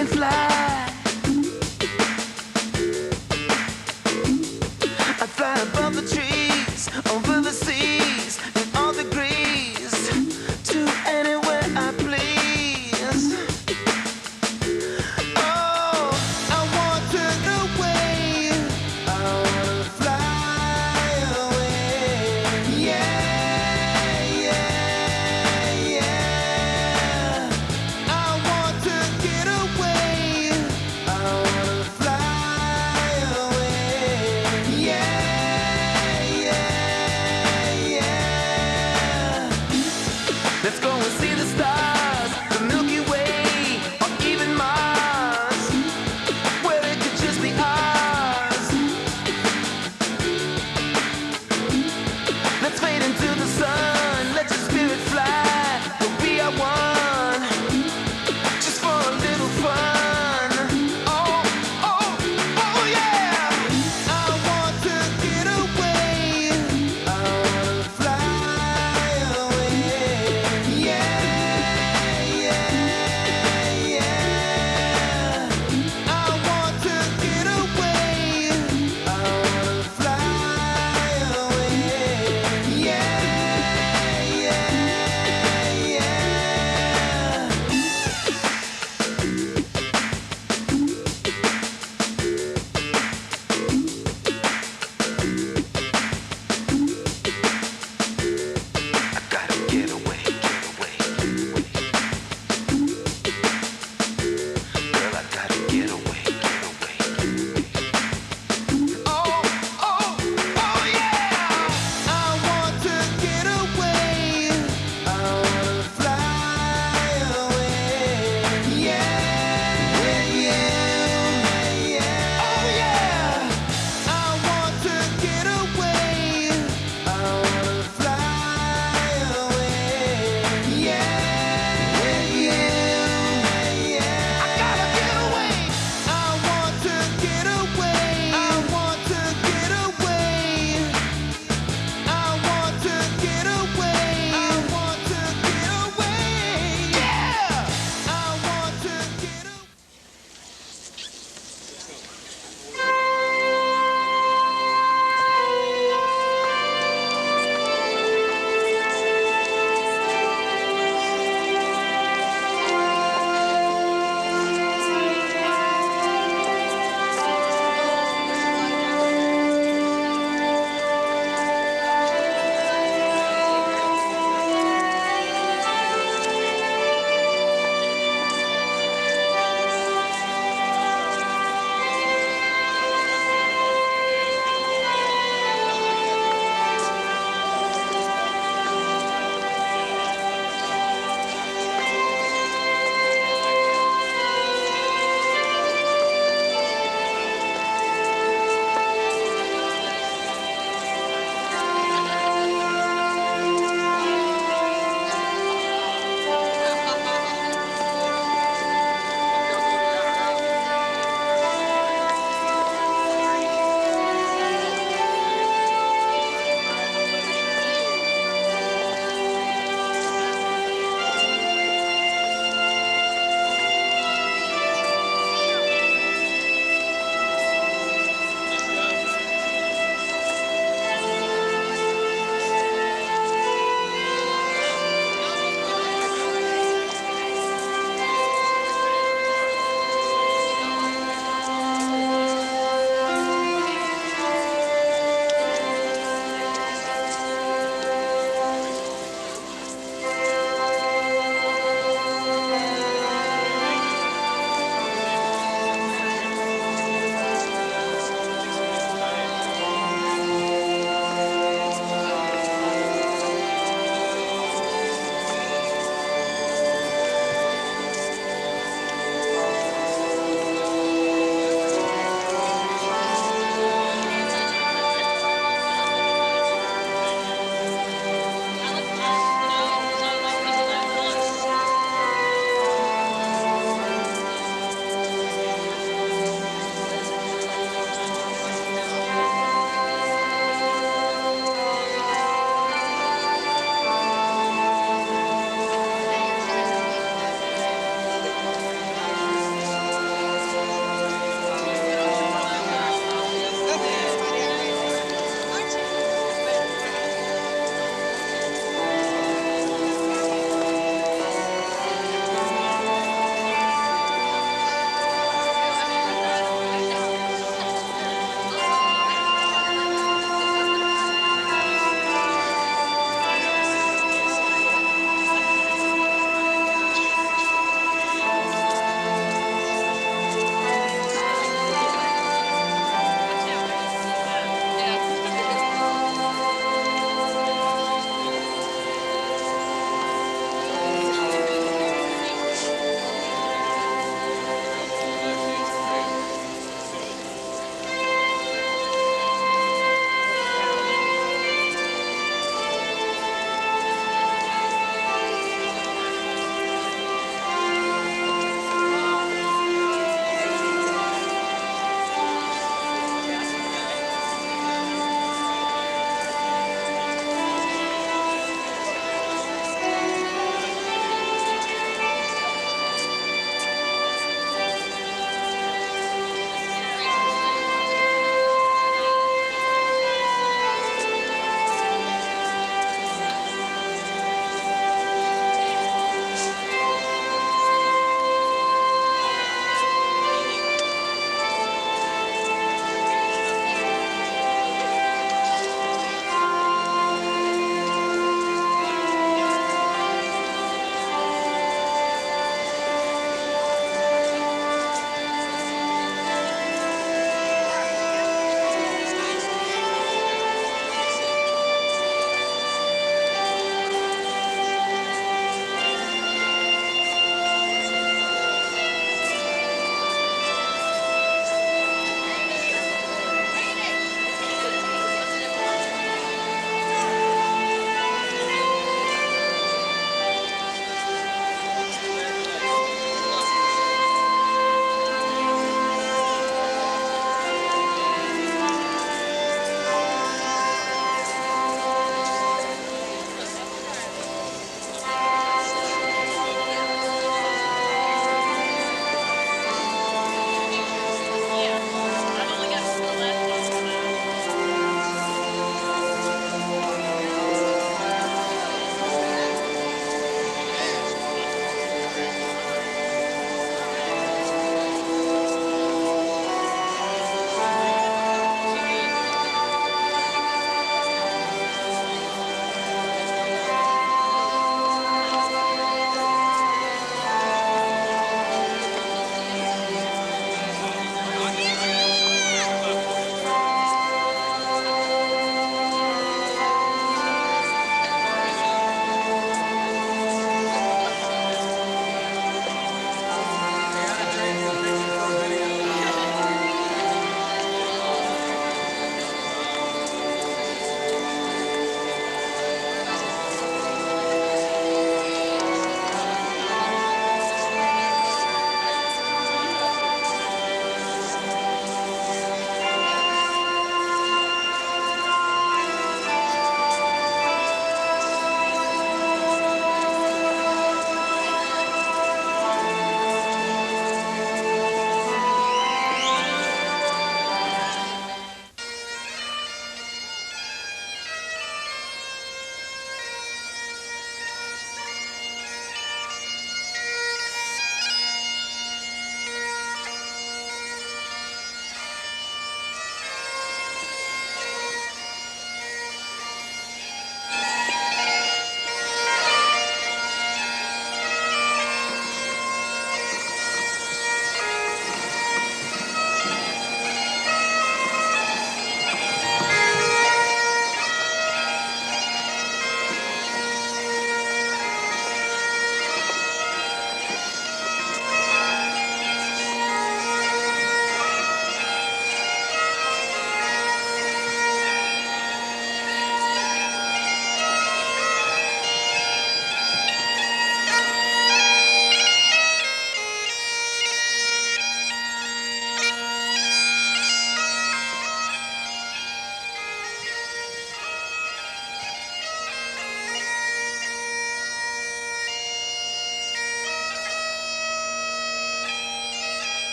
can fly. I fly above the trees, over the seas, in all degrees, to anywhere I please. Oh, I want to turn away. I wanna fly away. Yeah, yeah, yeah. I want to get away.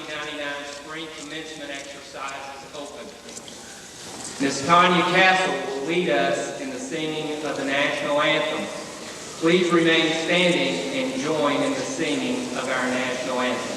1999 spring commencement exercises open. Ms. Tanya Castle will lead us in the singing of the national anthem. Please remain standing and join in the singing of our national anthem.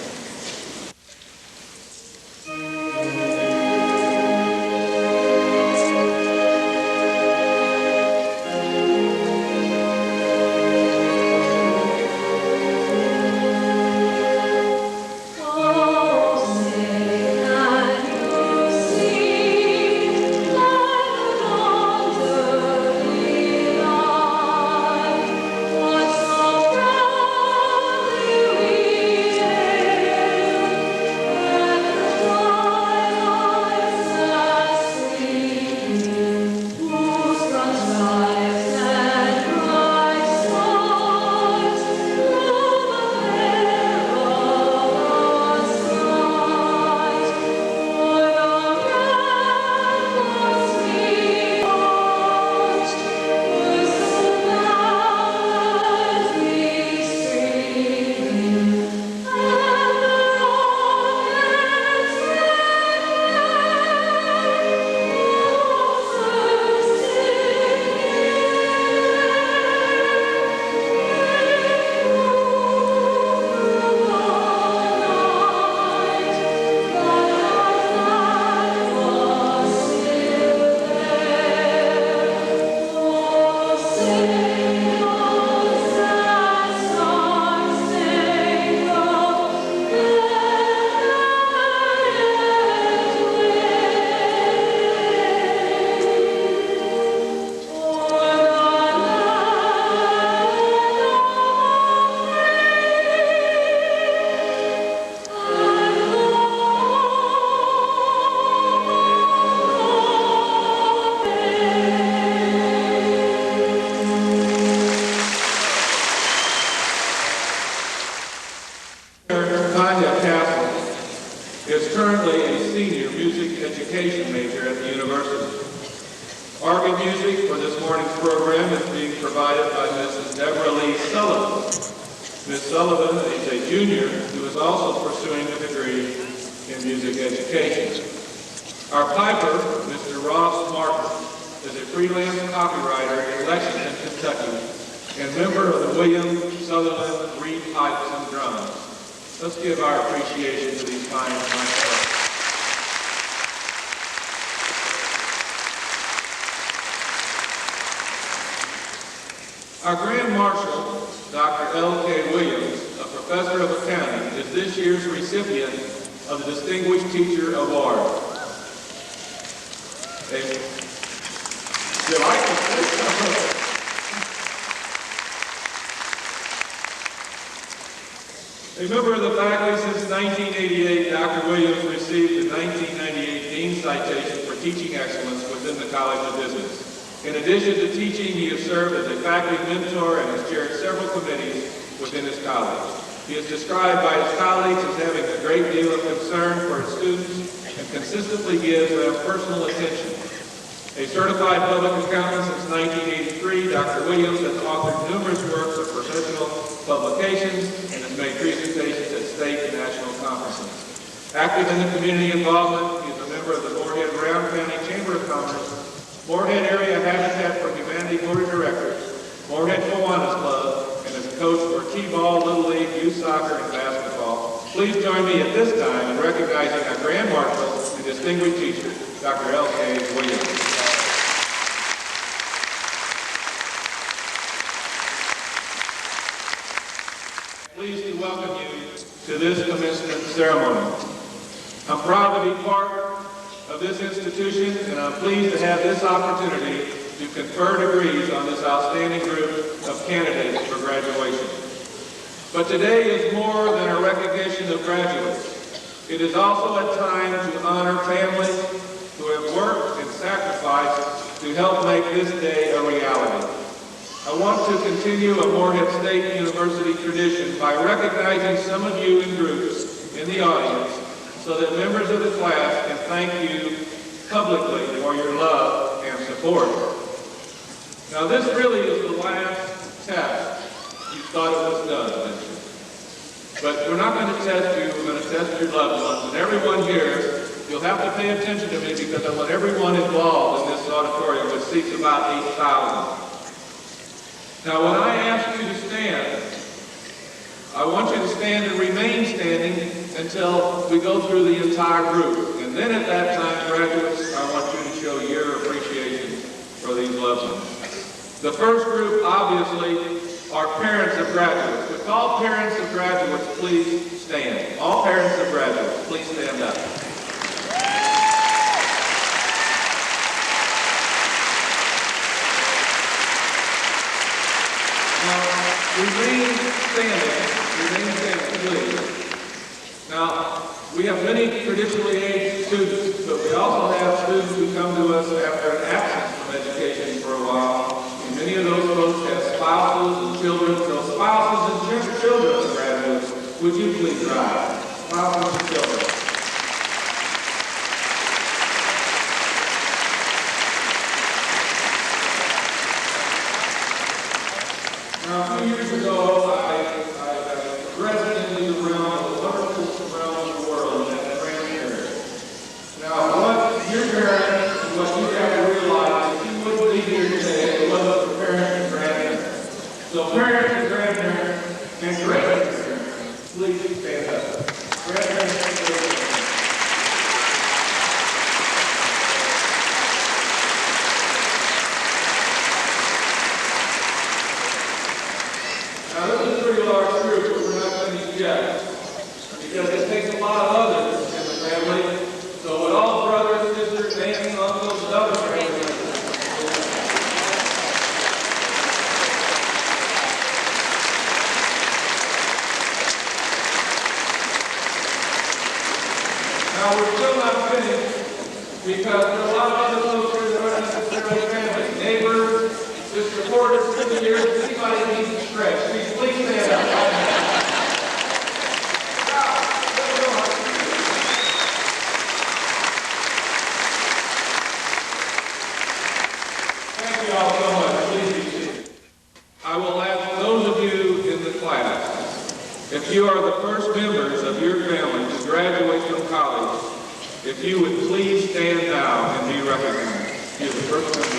Our Grand Marshal, Dr. L.K. Williams, a professor of accounting, is this year's recipient of the Distinguished Teacher Award. A member of the faculty since 1988, Dr. Williams received the 1998 Dean Citation for Teaching Excellence within the College of Business. In addition to teaching, he has served as a faculty mentor and has chaired several committees within his college. He is described by his colleagues as having a great deal of concern for his students and consistently gives them personal attention. A certified public accountant since 1983, Dr. Williams has authored numerous works of professional publications and has made presentations at state and national conferences. Active in the community involvement, he is a member of the Morehead Brown County Chamber of Commerce, Morehead Area Habitat for Humanity Board of Directors, Morehead Kiwanis Club, and as a coach for T-ball, Little League, youth soccer, and basketball. Please join me at this time in recognizing our Grand Marshal and distinguished teacher, Dr. L.K. Williams. Pleased to welcome you to this commencement ceremony. I'm proud to be part of this institution, and I'm pleased to have this opportunity to confer degrees on this outstanding group of candidates for graduation. But today is more than a recognition of graduates. It is also a time to honor families who have worked and sacrificed to help make this day a reality. I want to continue a Morehead State University tradition by recognizing some of you in groups in the audience so that members of the class can thank you publicly for your love and support. Now this really is the last test. You thought it was done, didn't you? But we're not going to test you, we're going to test your loved ones. And everyone here, you'll have to pay attention to me because I want everyone involved in this auditorium, which seats about 8,000. Now, when I ask you to stand, I want you to stand and remain standing until we go through the entire group. And then at that time, graduates, I want you to show your appreciation for these loved ones. The first group, obviously, are parents of graduates. Would all parents of graduates please stand? All parents of graduates, please stand up. Now, remain standing, please. Now, we have many traditionally aged students, but we also have students who come to us after an absence from education for a while. And many of those folks have spouses and children. So spouses and children of graduates, would you please rise? Spouses and children. Now, a few years ago, I progressed into the realm of the wonderful realm of the world, and that's grandparents. Now, what your parents and what you have to realize is you wouldn't be here today if it wasn't for parents and grandparents. So parents and grandparents and great-grandparents, please stand up. Grandparents and great-grandparents. Now, this is a pretty large group, but we're not finished yet, because it takes a lot of others in the family. So with all brothers, sisters, aunts, uncles, and other family members. Now, we're still not finished, because there are a lot of other folks here that aren't necessarily family. Neighbors, just supporters through the years, anybody needs to stretch. Please stand up. Thank you all so much. Please be seated. I will ask those of you in the class, if you are the first members of your family to graduate from college, if you would please stand now and be recognized. You're the first member.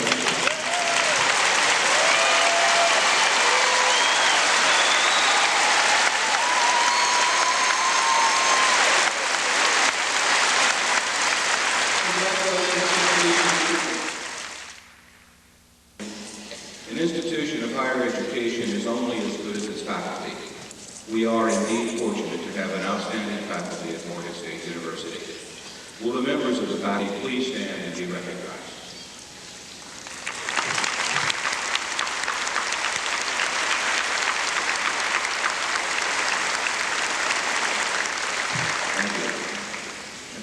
An institution of higher education is only as good as its faculty. We are indeed fortunate to have an outstanding faculty at Morehead State University. Will the members of the faculty please stand and be recognized? Thank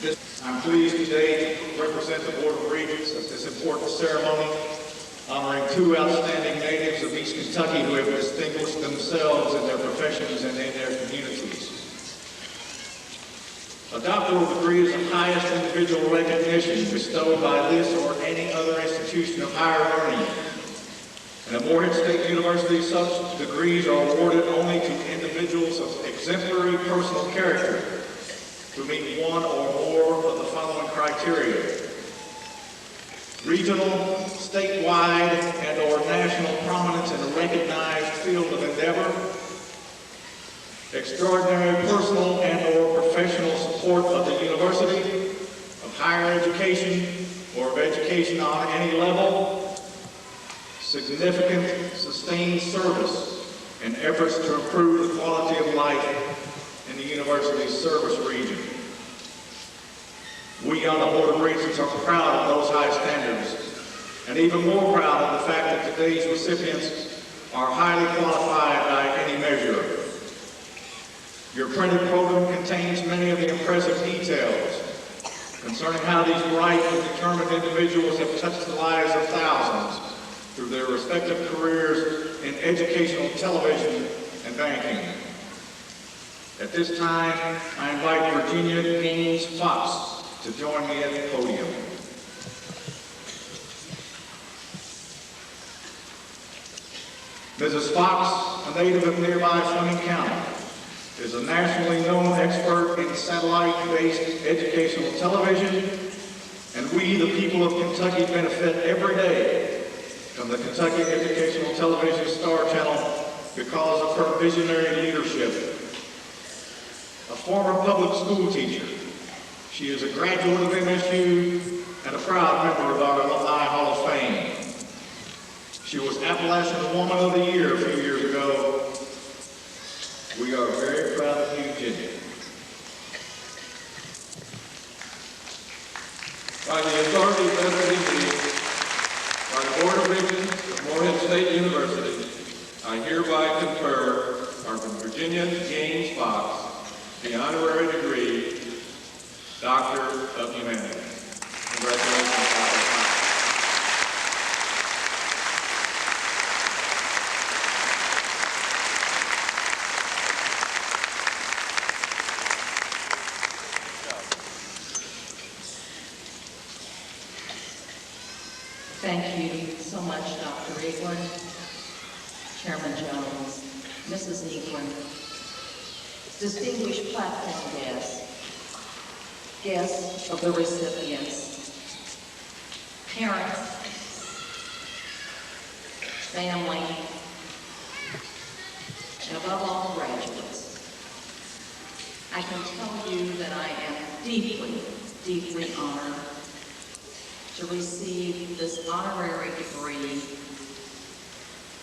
you. I'm pleased today to represent the Board of Regents at this important ceremony, honoring two outstanding natives of East Kentucky who have distinguished themselves in their professions and in their communities. A doctoral degree is the highest individual recognition bestowed by this or any other institution of higher learning. And at Morehead State University, such degrees are awarded only to individuals of exemplary personal character who meet one or more of the following criteria: regional, statewide, and or national prominence in a recognized field of endeavor, extraordinary personal and or professional support of the university, of higher education, or of education on any level, significant, sustained service in efforts to improve the quality of life in the university's service region. We on the Board of Regents are proud of those high standards, and even more proud of the fact that today's recipients are highly qualified by any measure. Your printed program contains many of the impressive details concerning how these bright and determined individuals have touched the lives of thousands through their respective careers in educational television and banking. At this time, I invite Virginia Gaines Fox to join me at the podium. Mrs. Fox, a native of nearby Fleming County, is a nationally known expert in satellite-based educational television, and we, the people of Kentucky, benefit every day from the Kentucky Educational Television Star Channel because of her visionary leadership. A former public school teacher, she is a graduate of MSU and a proud member of our Alumni Hall of Fame. She was Appalachian Woman of the Year a few years ago. We are very proud of you, Jenny. By the authority vested in me by the Board of Regents of Morehead State University, I hereby confer on Virginia James Fox the honorary degree, Doctor of Humanities. Congratulations, Dr. Fox. Thank you so much, Dr. Eaglin, Chairman Jones, Mrs. Eaglin, distinguished platform guests of the recipients, parents, family, and above all, graduates. I can tell you that I am deeply, deeply honored to receive this honorary degree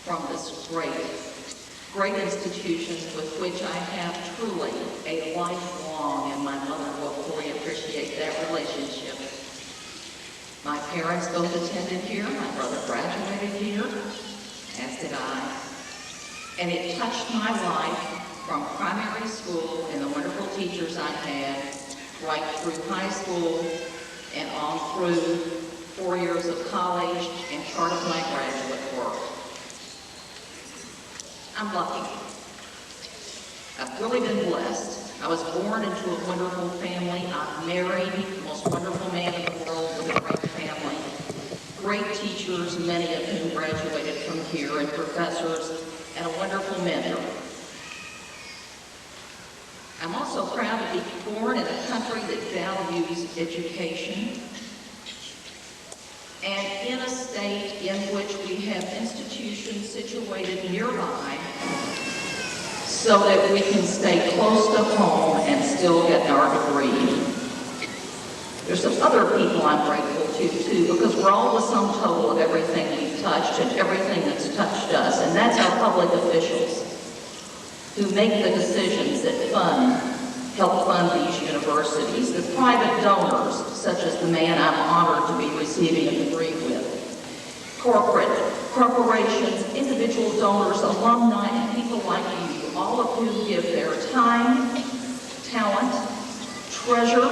from this great institution with which I have truly a lifelong, and my mother will fully appreciate that relationship. My parents both attended here, my brother graduated here, as did I. And it touched my life from primary school and the wonderful teachers I had, right through high school and on through 4 years of college and part of my graduate work. I'm lucky. I've really been blessed. I was born into a wonderful family. I married the most wonderful man in the world with a great family. Great teachers, many of whom graduated from here, and professors, and a wonderful mentor. I'm also proud to be born in a country that values education, and in a state in which we have institutions situated nearby so that we can stay close to home and still get our degree. There's some other people I'm grateful to, too, because we're all the sum total of everything we've touched and everything that's touched us, and that's our public officials who make the decisions that help fund these universities, the private donors, such as the man I'm honored to be receiving a degree with, corporations, individual donors, alumni, and people like you, all of whom give their time, talent, treasure,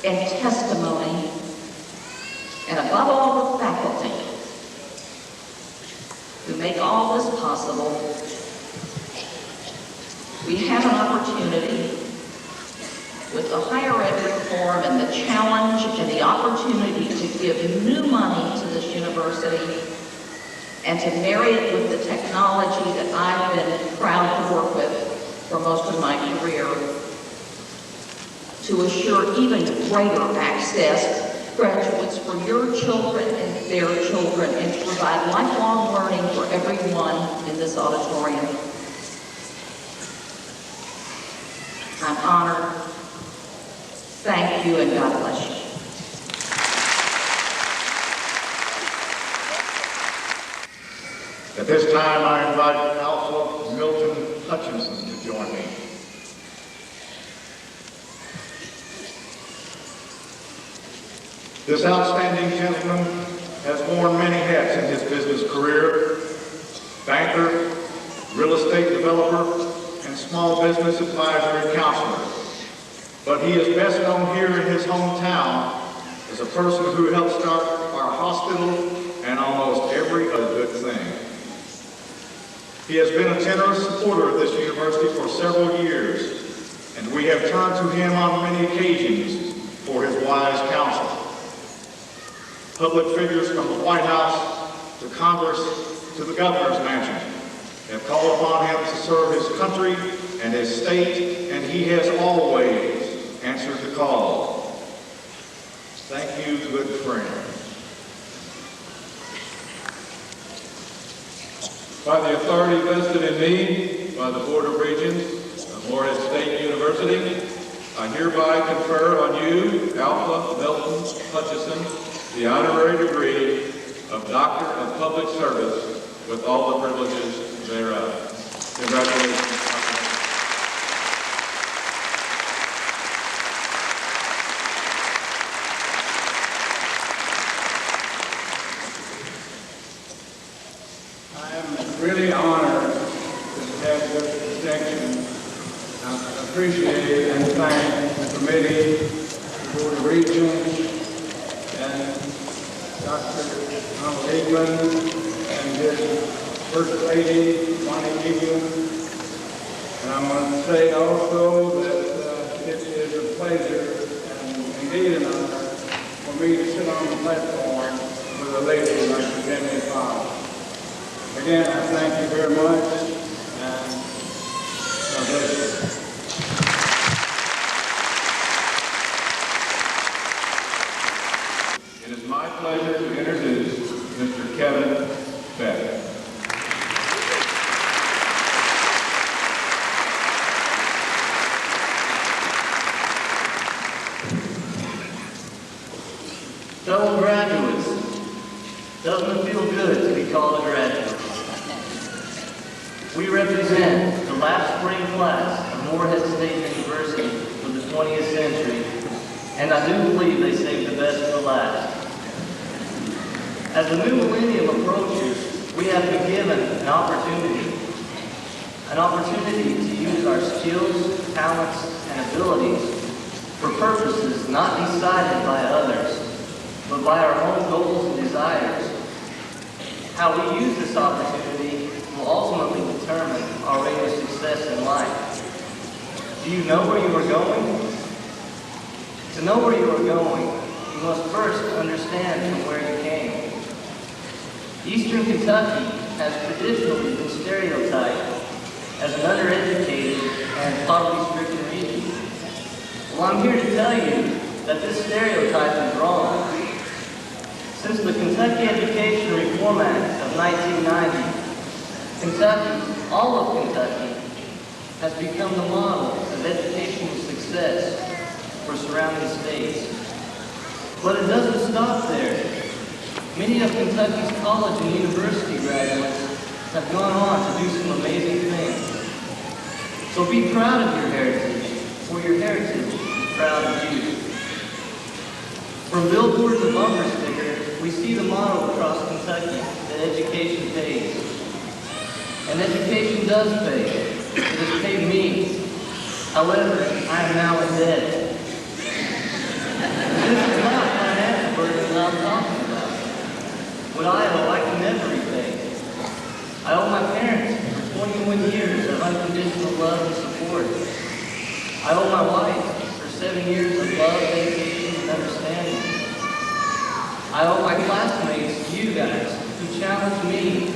and testimony, and above all, the faculty who make all this possible. We have an opportunity with the higher ed reform and the challenge and the opportunity to give new money to this university and to marry it with the technology that I've been proud to work with for most of my career to assure even greater access, graduates, for your children and their children, and to provide lifelong learning for everyone in this auditorium. I'm honored. Thank you, and God bless you. At this time, I invite Alpha Milton Hutchinson to join me. This outstanding gentleman has worn many hats in his business career: banker, real estate developer, and small business advisor and counselor. But he is best known here in his hometown as a person who helped start our hospital and almost every other good thing. He has been a generous supporter of this university for several years, and we have turned to him on many occasions for his wise counsel. Public figures from the White House to Congress to the governor's mansion have called upon him to serve his country and his state, and he has always answered the call. Thank you, good friend. By the authority vested in me by the Board of Regents of Morehead State University, I hereby confer on you, Alpha Milton Hutchison, the honorary degree of Doctor of Public Service with all the privileges thereof. Congratulations. I am really honored to have this distinction. I appreciate and thank the committee, the Board of Regents, and Dr. Donald England and his First Lady, Bonnie Egan. And I want to say also that it is a pleasure and indeed an honor for me to sit on the platform with a lady like Virginia Fox. Again, I thank you very much, and God bless you. It is my pleasure to introduce Mr. Kevin Beck. Fellow graduates, doesn't it feel good to be called a graduate? We represent the last spring class of Morehead State University for the 20th century, and I do believe they saved the best for last. As the new millennium approaches, we have been given an opportunity to use our skills, talents, and abilities for purposes not decided by others, but by our own goals and desires. How we use this opportunity will ultimately determine our rate of success in life. Do you know where you are going? To know where you are going, you must first understand from where you came. Eastern Kentucky has traditionally been stereotyped as an undereducated and poverty-stricken region. Well, I'm here to tell you that this stereotype is wrong. Since the Kentucky Education Reform Act of 1990, Kentucky, all of Kentucky, has become the model of educational success for surrounding states. But it doesn't stop there. Many of Kentucky's college and university graduates have gone on to do some amazing things. So be proud of your heritage, for your heritage is proud of you. From billboards to bumper stickers, we see the motto across Kentucky that education pays. And education does pay. It has paid me. However, I am now in debt. This is not a financial burden that I'm talking about. What I owe, I can never repay. I owe my parents for 21 years of unconditional love and support. I owe my wife for 7 years of love, dedication, and understanding. I owe my classmates, you guys, who challenged me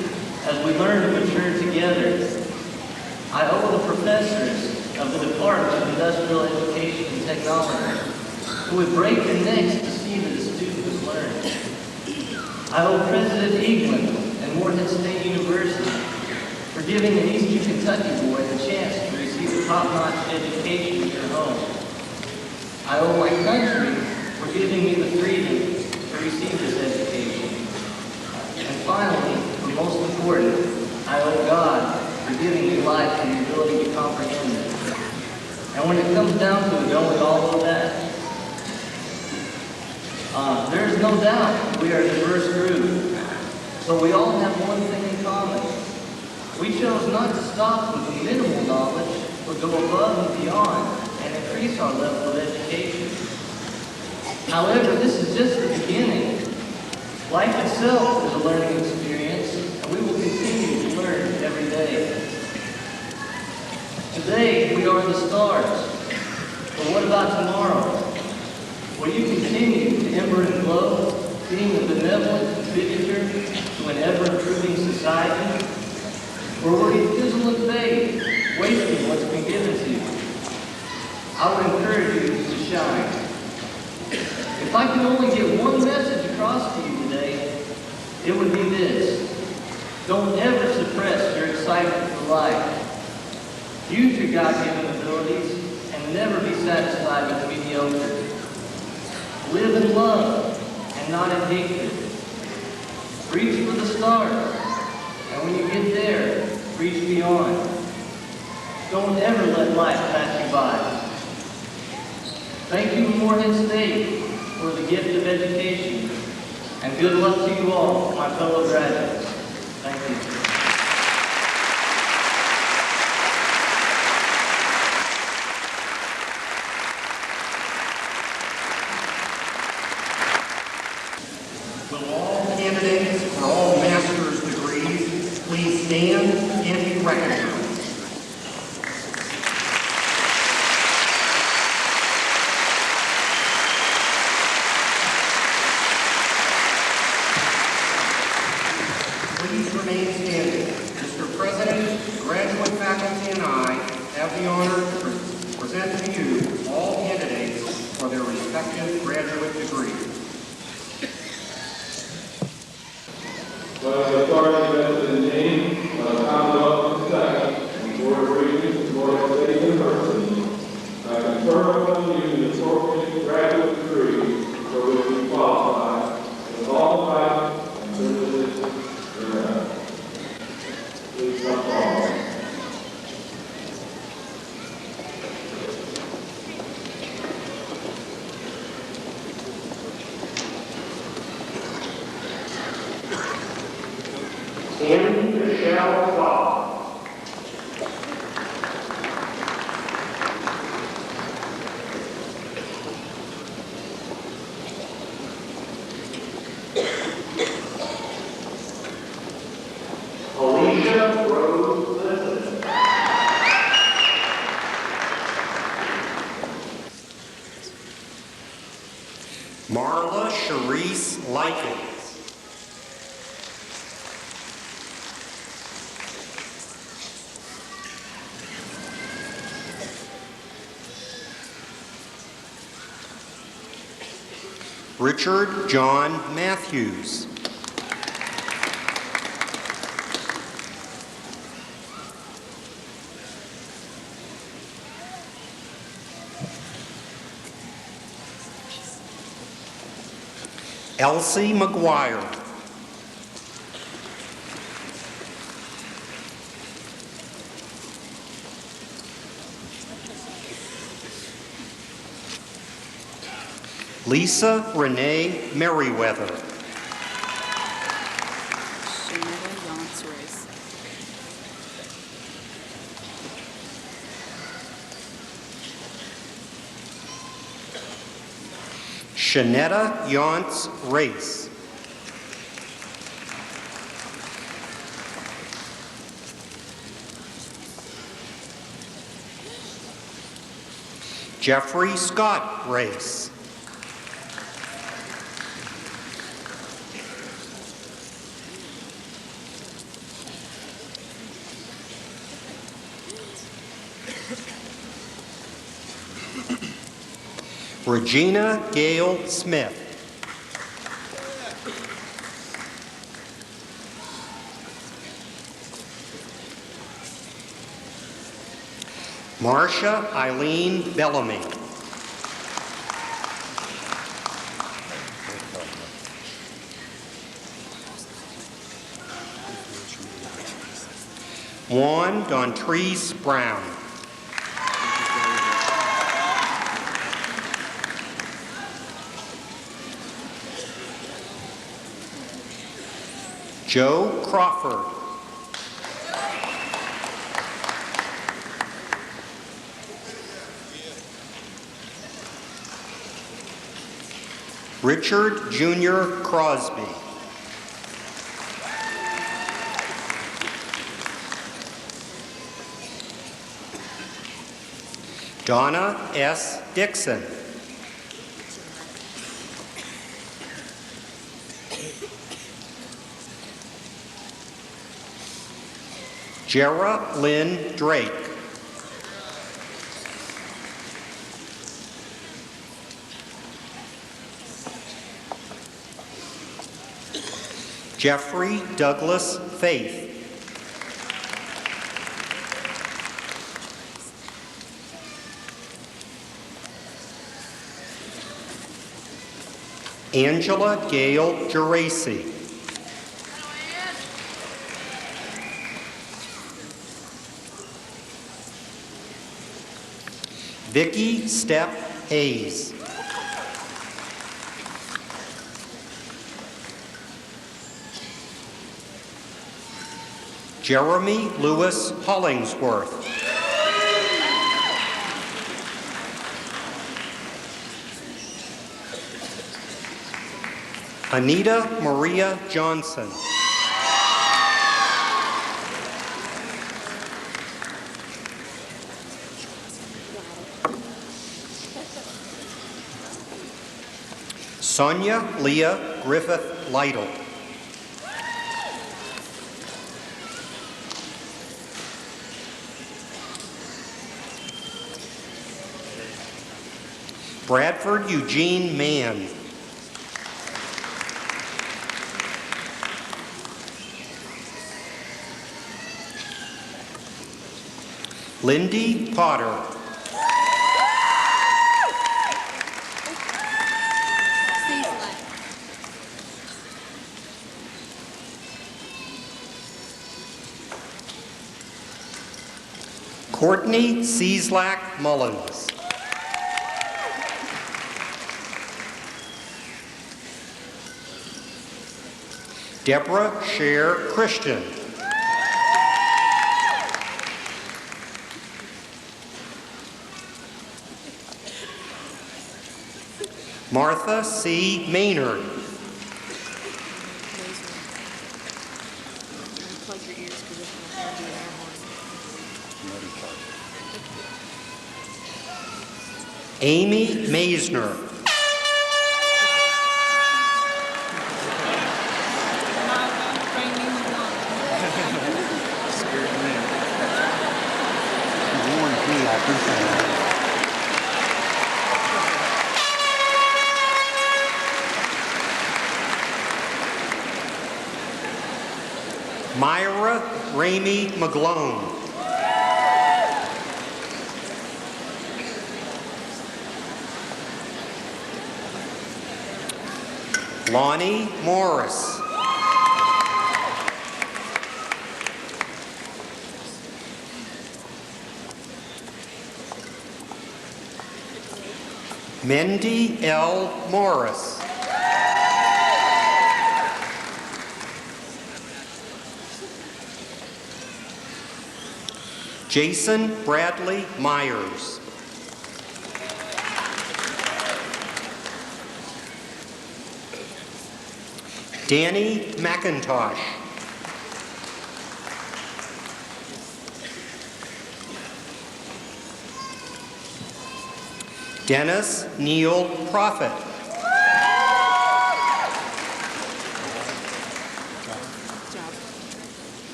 as we learn to mature together. I owe the professors of the Department of Industrial Education and Technology who would break their necks to see that a student was learned. I owe President England and Morehead State University for giving an Eastern Kentucky boy the chance to receive a top-notch education at their home. I owe my country for giving me the freedom to receive this education. And finally, and most important, I owe God for giving me life and the ability to comprehend it. And when it comes down to it, don't we all owe that? There is no doubt we are a diverse group, so we all have one thing in common. We chose not to stop with the minimal knowledge, but go above and beyond and increase our level of education. However, this is just the beginning. Life itself is a learning experience, and we will continue to learn every day. Today, we are the stars. But what about tomorrow? Will you continue to ember and glow, being a benevolent contributor to an ever-improving society? or were you fizzling faith, wasting what's been given to you? I would encourage you to shine. If I could only get one message across to you today, it would be this. Don't ever suppress your excitement for life. Use your God-given abilities and never be satisfied with mediocre. Live in love and not in hatred. Reach for the stars, and when you get there, reach beyond. Don't ever let life pass you by. Thank you, Morehead State, for the gift of education, and good luck to you all, my fellow graduates. Thank you. Will all candidates for all master's degrees please stand and be recognized? Please remain standing. Mr. President, graduate faculty, and I have the honor to present to you all candidates for their respective graduate degrees. Well, the authority vested in the name of Commonwealth and Board of Regents of Morehead State University, I confer upon you the appropriate graduate degree for which you qualify with all rights and privileges thereof. Please come forward. Andy Michelle Law. Alicia Rose Listen. Marla Charisse Likens. Richard John Matthews. Elsie McGuire. Lisa Renee Merriweather. Shanetta Yance Race. Jeffrey Scott Race. Regina Gale Smith. Marcia Eileen Bellamy. Juan Dontrese Brown. Joe Crawford. Richard Jr. Crosby. Donna S. Dixon. Jera Lynn Drake. Jeffrey Douglas Faith. Angela Gail Geraci. Vicky Step Hayes. Jeremy Lewis Hollingsworth. Anita Maria Johnson. Sonia Leah Griffith Lytle. Bradford Eugene Mann. Lindy Potter. Courtney Cieslak Mullins. Deborah Scher Christian. Martha C. Maynard. Amy Maisner. Myra Ramey McGlone. Lonnie Morris. Mendy L. Morris. Jason Bradley Myers. Danny McIntosh. Dennis Neal Prophet.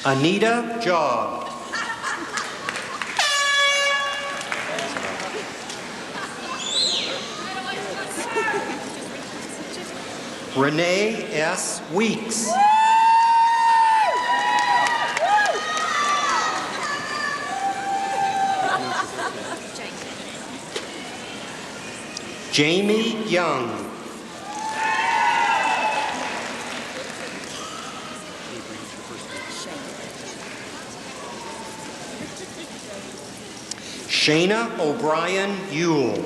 Anita Job. Renee S. Weeks. Jamie Young. Shayna O'Brien Yule.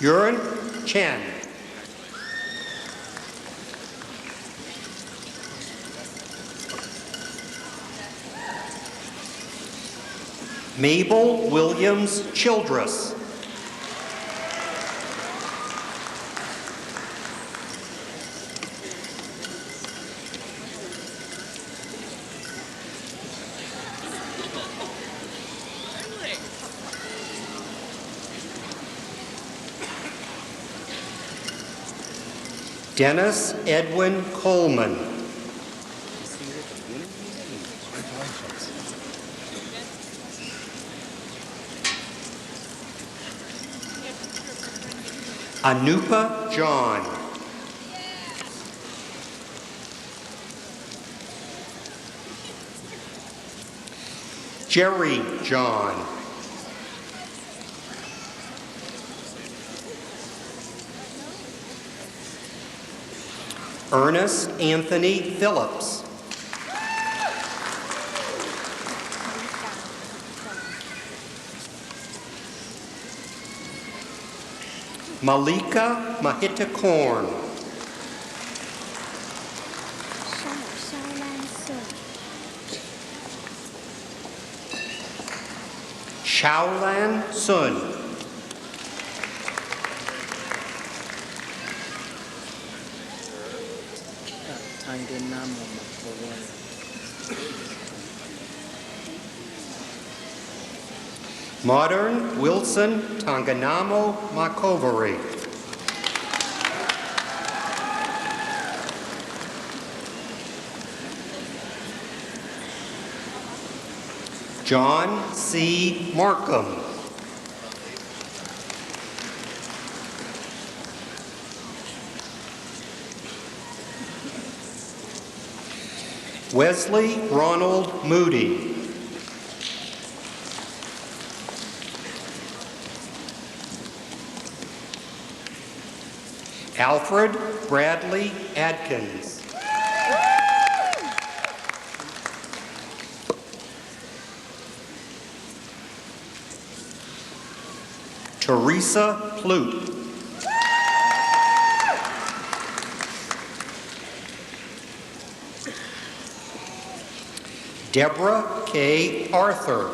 Yurin Chen. Mabel Williams Childress. Dennis Edwin Coleman. Anupa John. Jerry John. Ernest Anthony Phillips. Malika Mahita-Korn. Shaolan Sun. Modern Wilson Tanganamo Makovari. John C. Markham. Wesley Ronald Moody. Alfred Bradley Adkins. Teresa Plute. Deborah K. Arthur.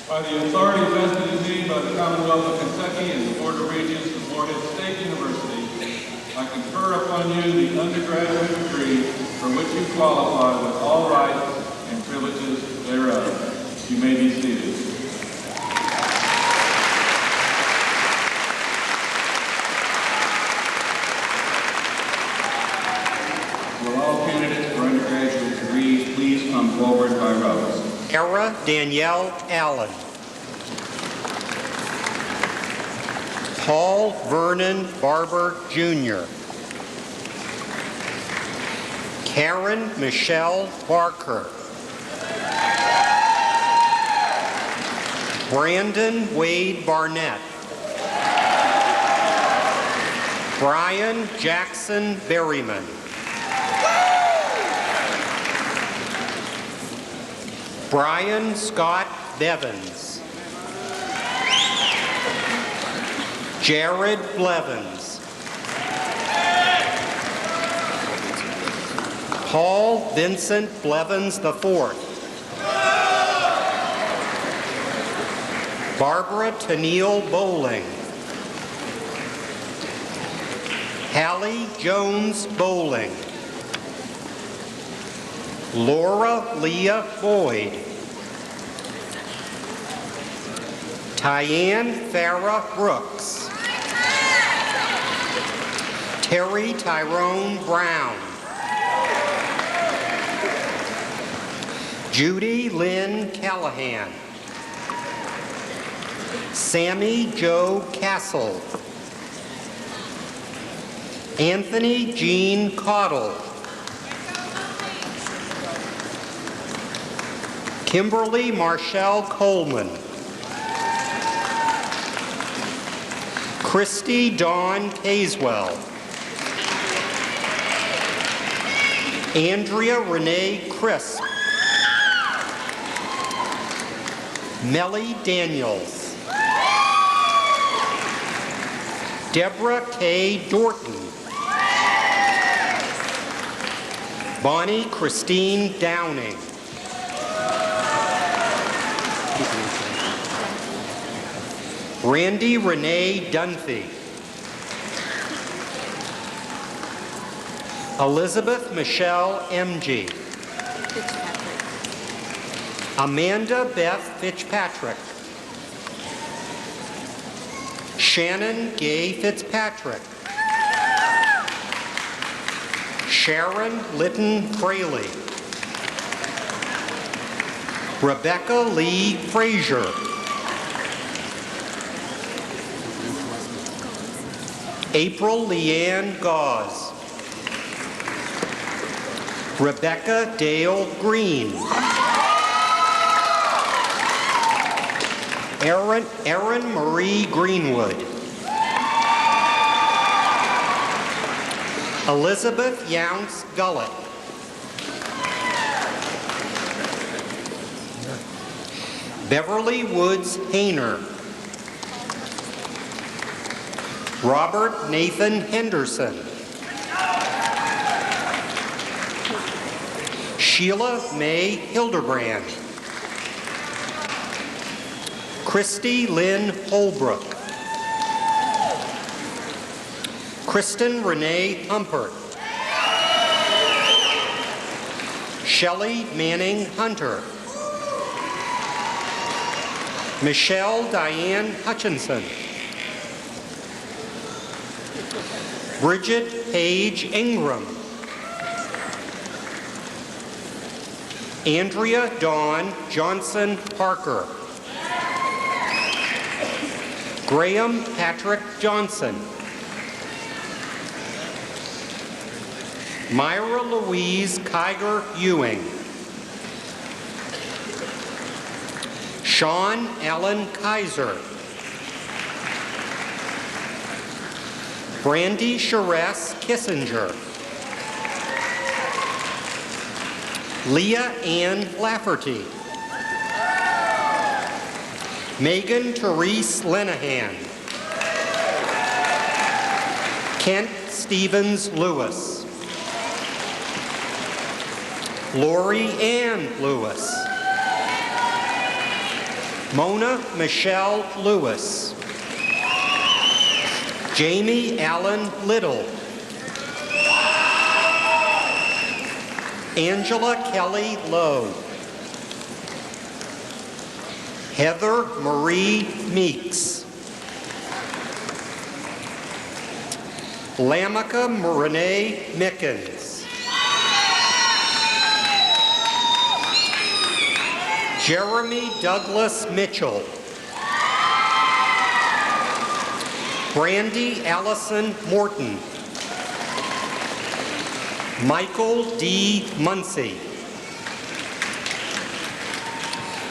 By the authority vested in me by the Commonwealth of Kentucky and the Board of Regents of Morehead State University, I confer upon you the undergraduate degree for which you qualify with all rights and privileges thereof. You may be seated. Will all candidates for undergraduate degrees please come forward by rows? Era Danielle Allen. Paul Vernon Barber, Jr. Karen Michelle Barker. Brandon Wade Barnett. Brian Jackson Berryman. Brian Scott Bevins. Jared Blevins. Paul Vincent Blevins IV. Barbara Tennille Bowling. Hallie Jones Bowling. Laura Leah Boyd. Tyann Farrah Brooks. Terry Tyrone Brown. Judy Lynn Callahan. Sammy Joe Castle. Anthony Jean Cottle. Kimberly Marshall Coleman. Christy Dawn Caswell. Andrea Renee Crisp. Melly Daniels. Deborah K. Dorton. Bonnie Christine Downing. Randy Renee Dunphy. Elizabeth Michelle M.G. Amanda Beth Fitzpatrick. Shannon Gay Fitzpatrick. Sharon Litton Fraley. Rebecca Lee Frazier. April Leanne Gauze. Rebecca Dale Green. Erin Marie Greenwood. Elizabeth Younce Gullett. Beverly Woods Hayner. Robert Nathan Henderson. Sheila May Hildebrand. Christy Lynn Holbrook. Kristen Renee Humpert. Shelley Manning Hunter. Michelle Diane Hutchinson. Bridget Page Ingram. Andrea Dawn Johnson Parker. Graham Patrick Johnson. Myra Louise Kiger Ewing. Sean Allen Kaiser. Brandy Sheress Kissinger. Leah Ann Lafferty. Megan Therese Lenahan. Kent Stevens Lewis. Lori Ann Lewis. Mona Michelle Lewis. Jamie Allen Little. Angela Kelly Lowe. Heather Marie Meeks. Lamika Renee Mickens. Jeremy Douglas Mitchell. Brandy Allison Morton. Michael D. Muncie.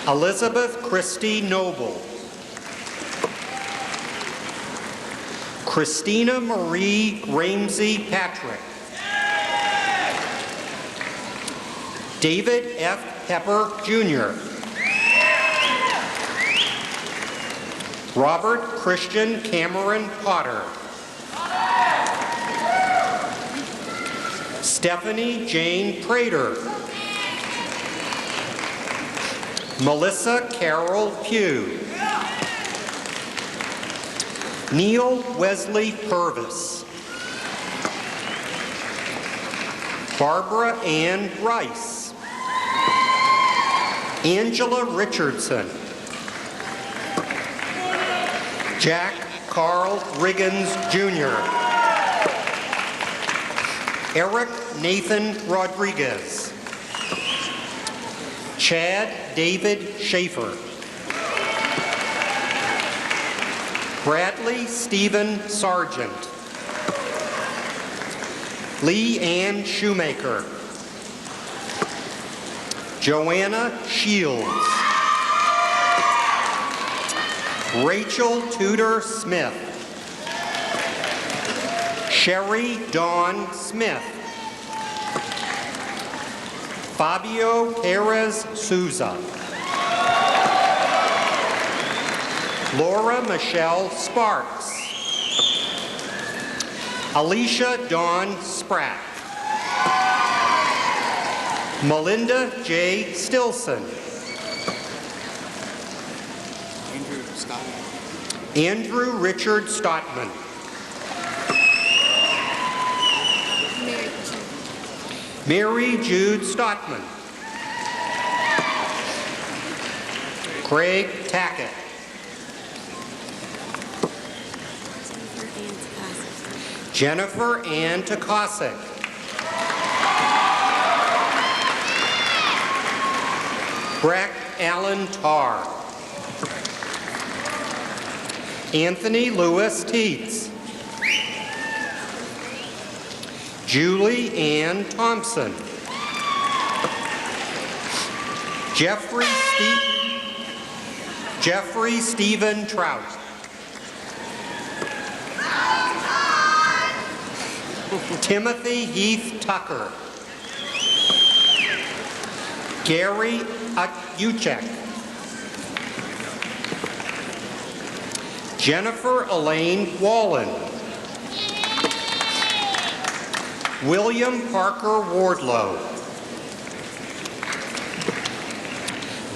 Elizabeth Christie Noble. Christina Marie Ramsey Patrick. David F. Pepper, Jr. Robert Christian Cameron Potter. Stephanie Jane Prater. Melissa Carol Pugh. Neil Wesley Purvis. Barbara Ann Rice. Angela Richardson. Jack Carl Riggins, Jr. Eric Nathan Rodriguez. Chad David Schaefer. Bradley Stephen Sargent. Lee Ann Shoemaker. Joanna Shields. Rachel Tudor Smith. Sherry Dawn Smith. Fabio Perez Souza. Laura Michelle Sparks. Alicia Dawn Spratt. Melinda J. Stilson. Andrew Richard Stotman. Mary Jude Stotman. Craig Tackett. Jennifer Ann Takasik. Breck Allen Tarr. Anthony Lewis Teets. Julie Ann Thompson. Jeffrey Stephen Trout. Timothy Heath Tucker. Gary Uchek. Jennifer Elaine Wallen. William Parker Wardlow.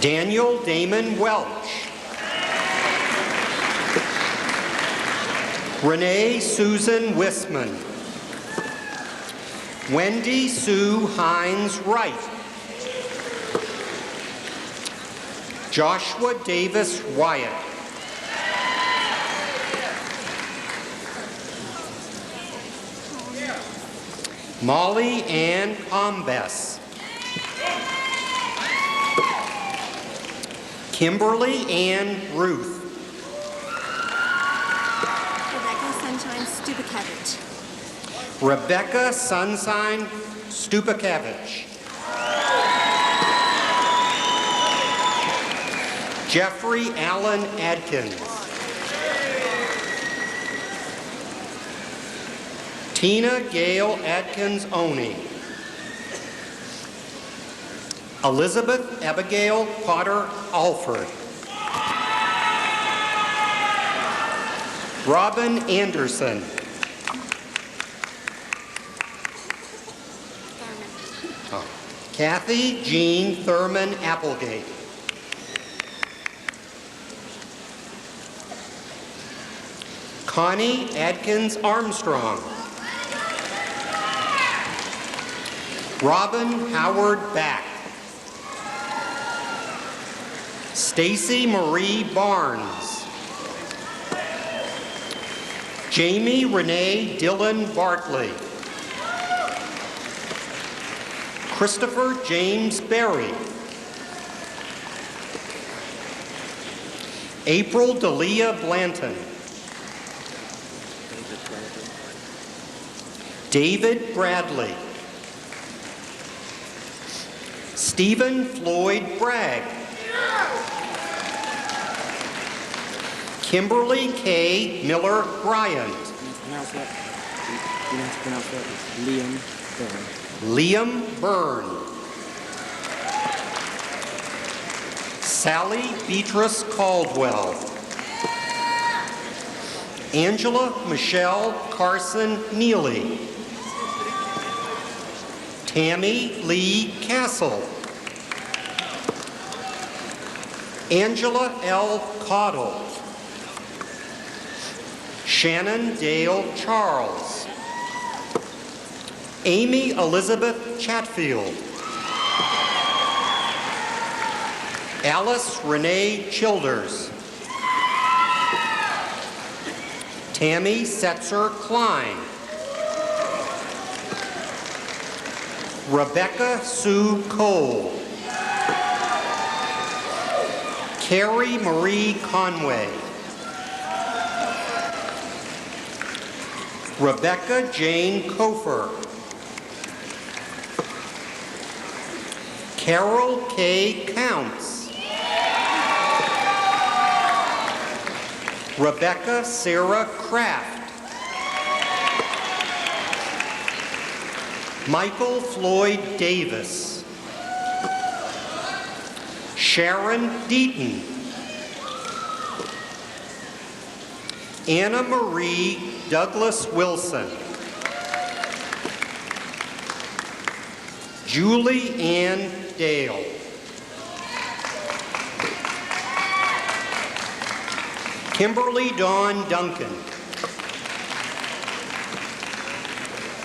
Daniel Damon Welch. Renee Susan Wisman. Wendy Sue Hines Wright. Joshua Davis Wyatt. Molly Ann Combes. Kimberly Ann Ruth. Rebecca Sunshine Stupakevich. Rebecca Sunshine Stupakevich. Jeffrey Allen Adkins. Tina Gail Adkins Oney. Elizabeth Abigail Potter Alford. Robin Anderson. Kathy Jean Thurman Applegate. Connie Adkins Armstrong. Robin Howard Back. Stacy Marie Barnes. Jamie Renee Dillon Bartley. Christopher James Berry. April Delia Blanton. David Bradley. Stephen Floyd Bragg. Kimberly K. Miller Bryant. Liam Byrne. Sally Beatrice Caldwell. Angela Michelle Carson Neely. Tammy Lee Castle. Angela L. Cottle. Shannon Dale Charles. Amy Elizabeth Chatfield. Alice Renee Childers. Tammy Setzer Klein. Rebecca Sue Cole. Carrie Marie Conway. Rebecca Jane Kofer. Carol K. Counts. Rebecca Sarah Kraft. Michael Floyd Davis. Sharon Deaton. Anna Marie Douglas Wilson. Julie Ann Dale. Kimberly Dawn Duncan.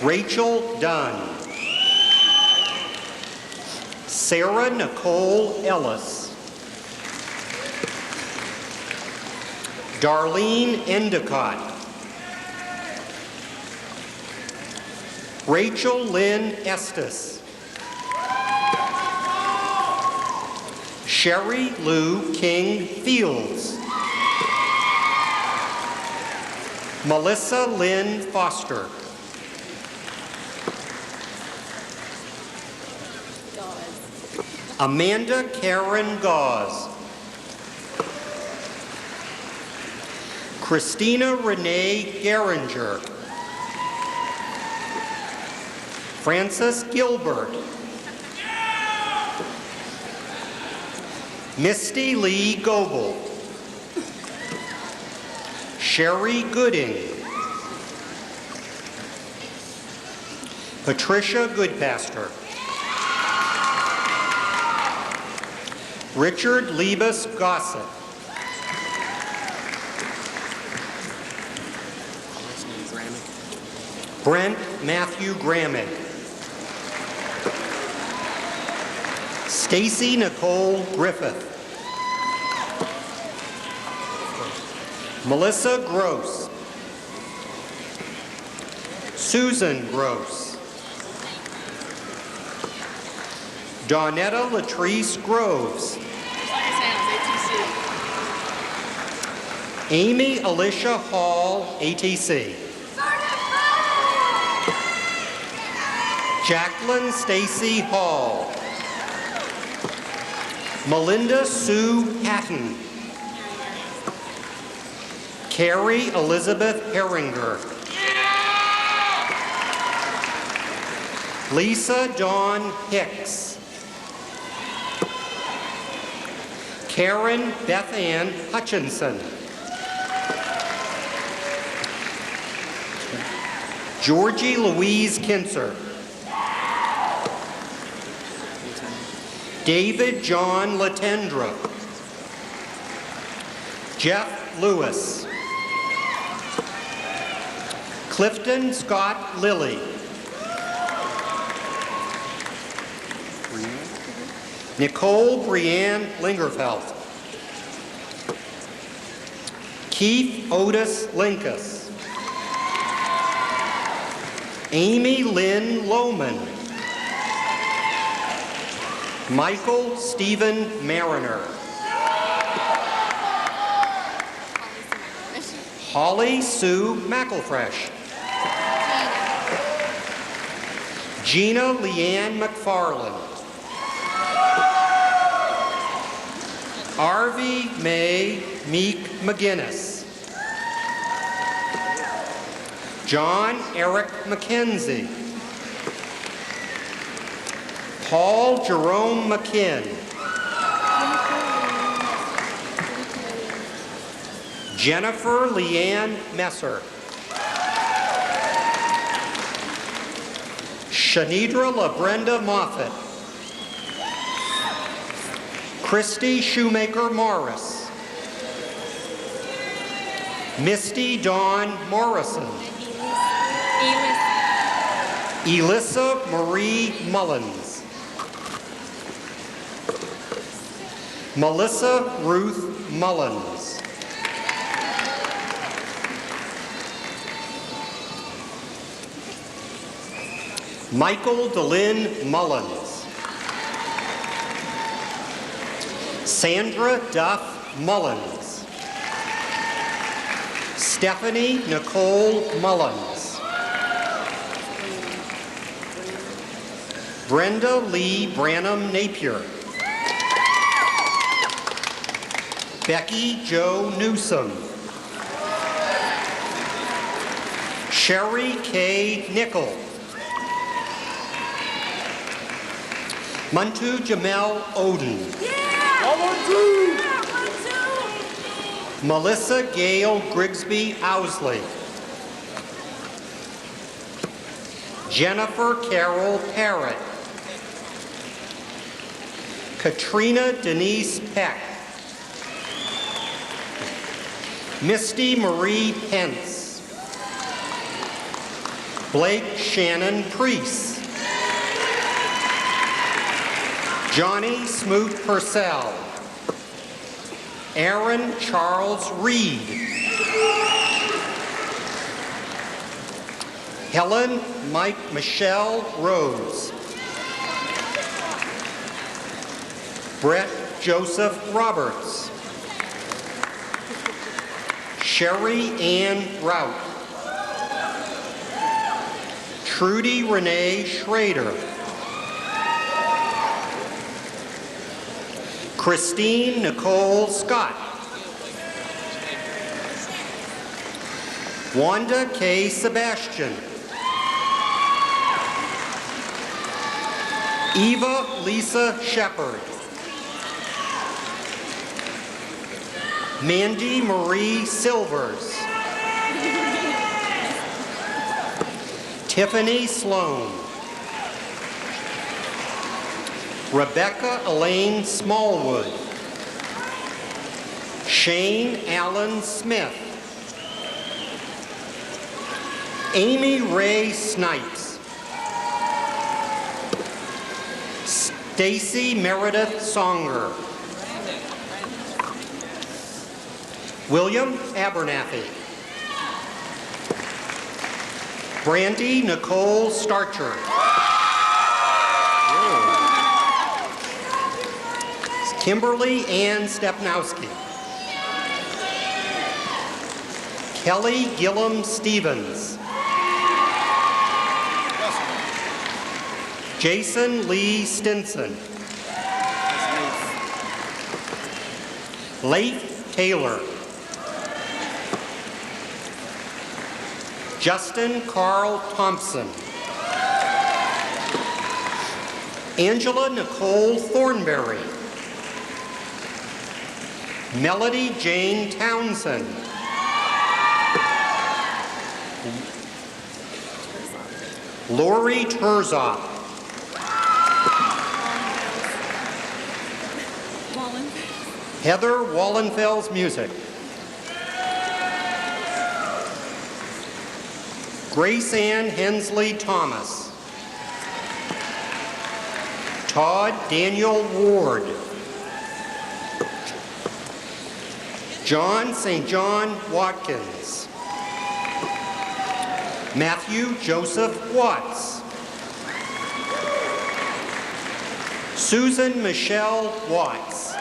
Rachel Dunn. Sarah Nicole Ellis. Darlene Endicott. Rachel Lynn Estes. Sherry Lou King Fields. Melissa Lynn Foster. Amanda Karen Gauze. Christina Renee Geringer. Frances Gilbert. Misty Lee Goebel. Sherry Gooding. Patricia Goodpaster. Richard Liebus Gossett. Brent Matthew Gramick. Stacy Nicole Griffith. Melissa Gross. Susan Gross. Dawnetta Latrice Groves. Amy Alicia Hall, ATC. Jacqueline Stacy Hall. Melinda Sue Hatton. Carrie Elizabeth Herringer. Lisa Dawn Hicks. Karen Beth Ann Hutchinson. Georgie Louise Kinser. David John Latendra. Jeff Lewis. Clifton Scott Lilly. Nicole Brianne Lingerfeld. Keith Otis Linkus. Amy Lynn Lohman. Michael Stephen Mariner. Holly Sue McElfresh. Gina Leanne McFarland. Arvie Mae Meek McGinnis. John Eric McKenzie. Paul Jerome McKinn. Jennifer Leanne Messer. Shanidra LaBrenda Moffett. Christy Shoemaker Morris. Misty Dawn Morrison. Elissa Marie Mullins. Melissa Ruth Mullins. Michael DeLynn Mullins. Sandra Duff Mullins. Stephanie Nicole Mullins. Brenda Lee Branham Napier. Becky Jo Newsom. Sherry K. Nickel. Muntu Jamel Oden. Melissa Gail Grigsby Owsley. Jennifer Carol Parrott. Katrina Denise Peck. Misty Marie Pence. Blake Shannon Priest. Johnny Smoot Purcell. Aaron Charles Reed. Helen Mike Michelle Rose. Brett Joseph Roberts. Sherry Ann Rout. Trudy Renee Schrader. Christine Nicole Scott. Wanda K. Sebastian. Eva Lisa Shepard. Mandy Marie Silvers. Tiffany Sloan. Rebecca Elaine Smallwood. Shane Allen Smith. Amy Ray Snipes. Stacy Meredith Songer. William Abernathy. Brandy Nicole Starcher. Kimberly Ann Stepnowski. Kelly Gillum Stevens. Jason Lee Stinson. Leif Taylor. Justin Carl Thompson. Angela Nicole Thornberry. Melody Jane Townsend. Lori Turzop. Heather Wallenfels Music. Grace Ann Hensley Thomas. Todd Daniel Ward. John St. John Watkins. Matthew Joseph Watts. Susan Michelle Watts.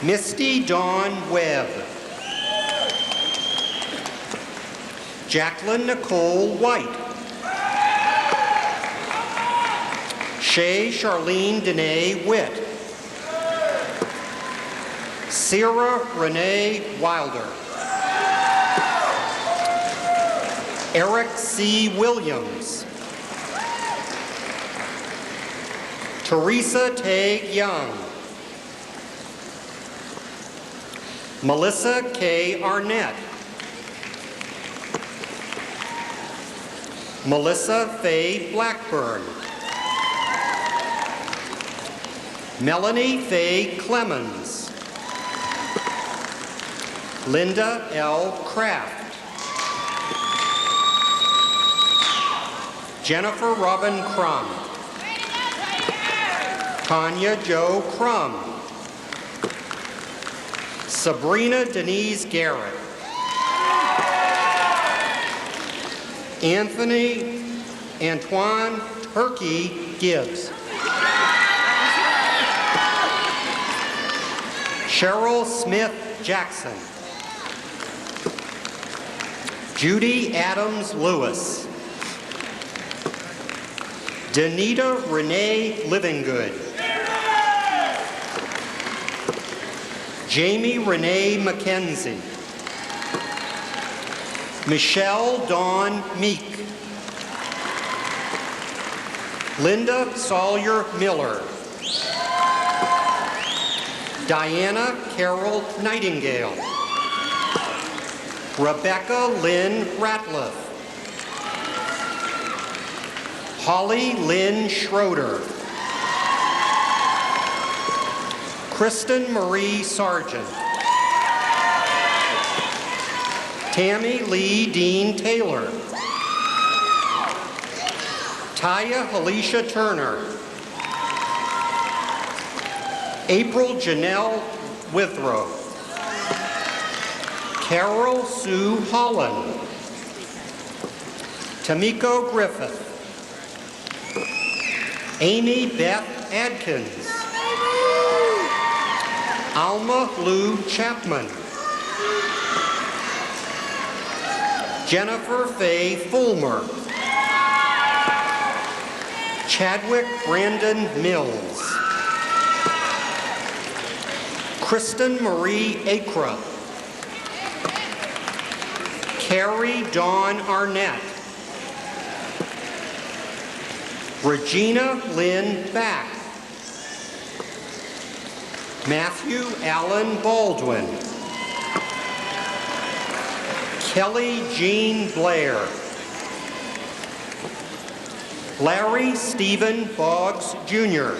Misty Dawn Webb. Jacqueline Nicole White. Shay Charlene Danae Witt. Sarah Renee Wilder. Eric C. Williams. Teresa Tay Young. Melissa K. Arnett. Melissa Faye Blackburn. Melanie Faye Clemens. Linda L. Kraft. Jennifer Robin Crum. Tanya Jo Crum. Sabrina Denise Garrett. Anthony Antoine Turkey Gibbs. Cheryl Smith Jackson. Judy Adams Lewis. Danita Renee Livingood. Jamie Renee McKenzie. Michelle Dawn Meek. Linda Sawyer Miller. Diana Carol Nightingale. Rebecca Lynn Ratliff. Holly Lynn Schroeder. Kristen Marie Sargent. Tammy Lee Dean Taylor. Taya Alicia Turner. April Janelle Withrow. Carol Sue Holland. Tamiko Griffith. Amy Beth Adkins. Alma Lou Chapman. Jennifer Faye Fulmer. Chadwick Brandon Mills. Kristen Marie Acra. Carrie Dawn Arnett. Regina Lynn Back. Matthew Allen Baldwin. Kelly Jean Blair. Larry Stephen Boggs Jr.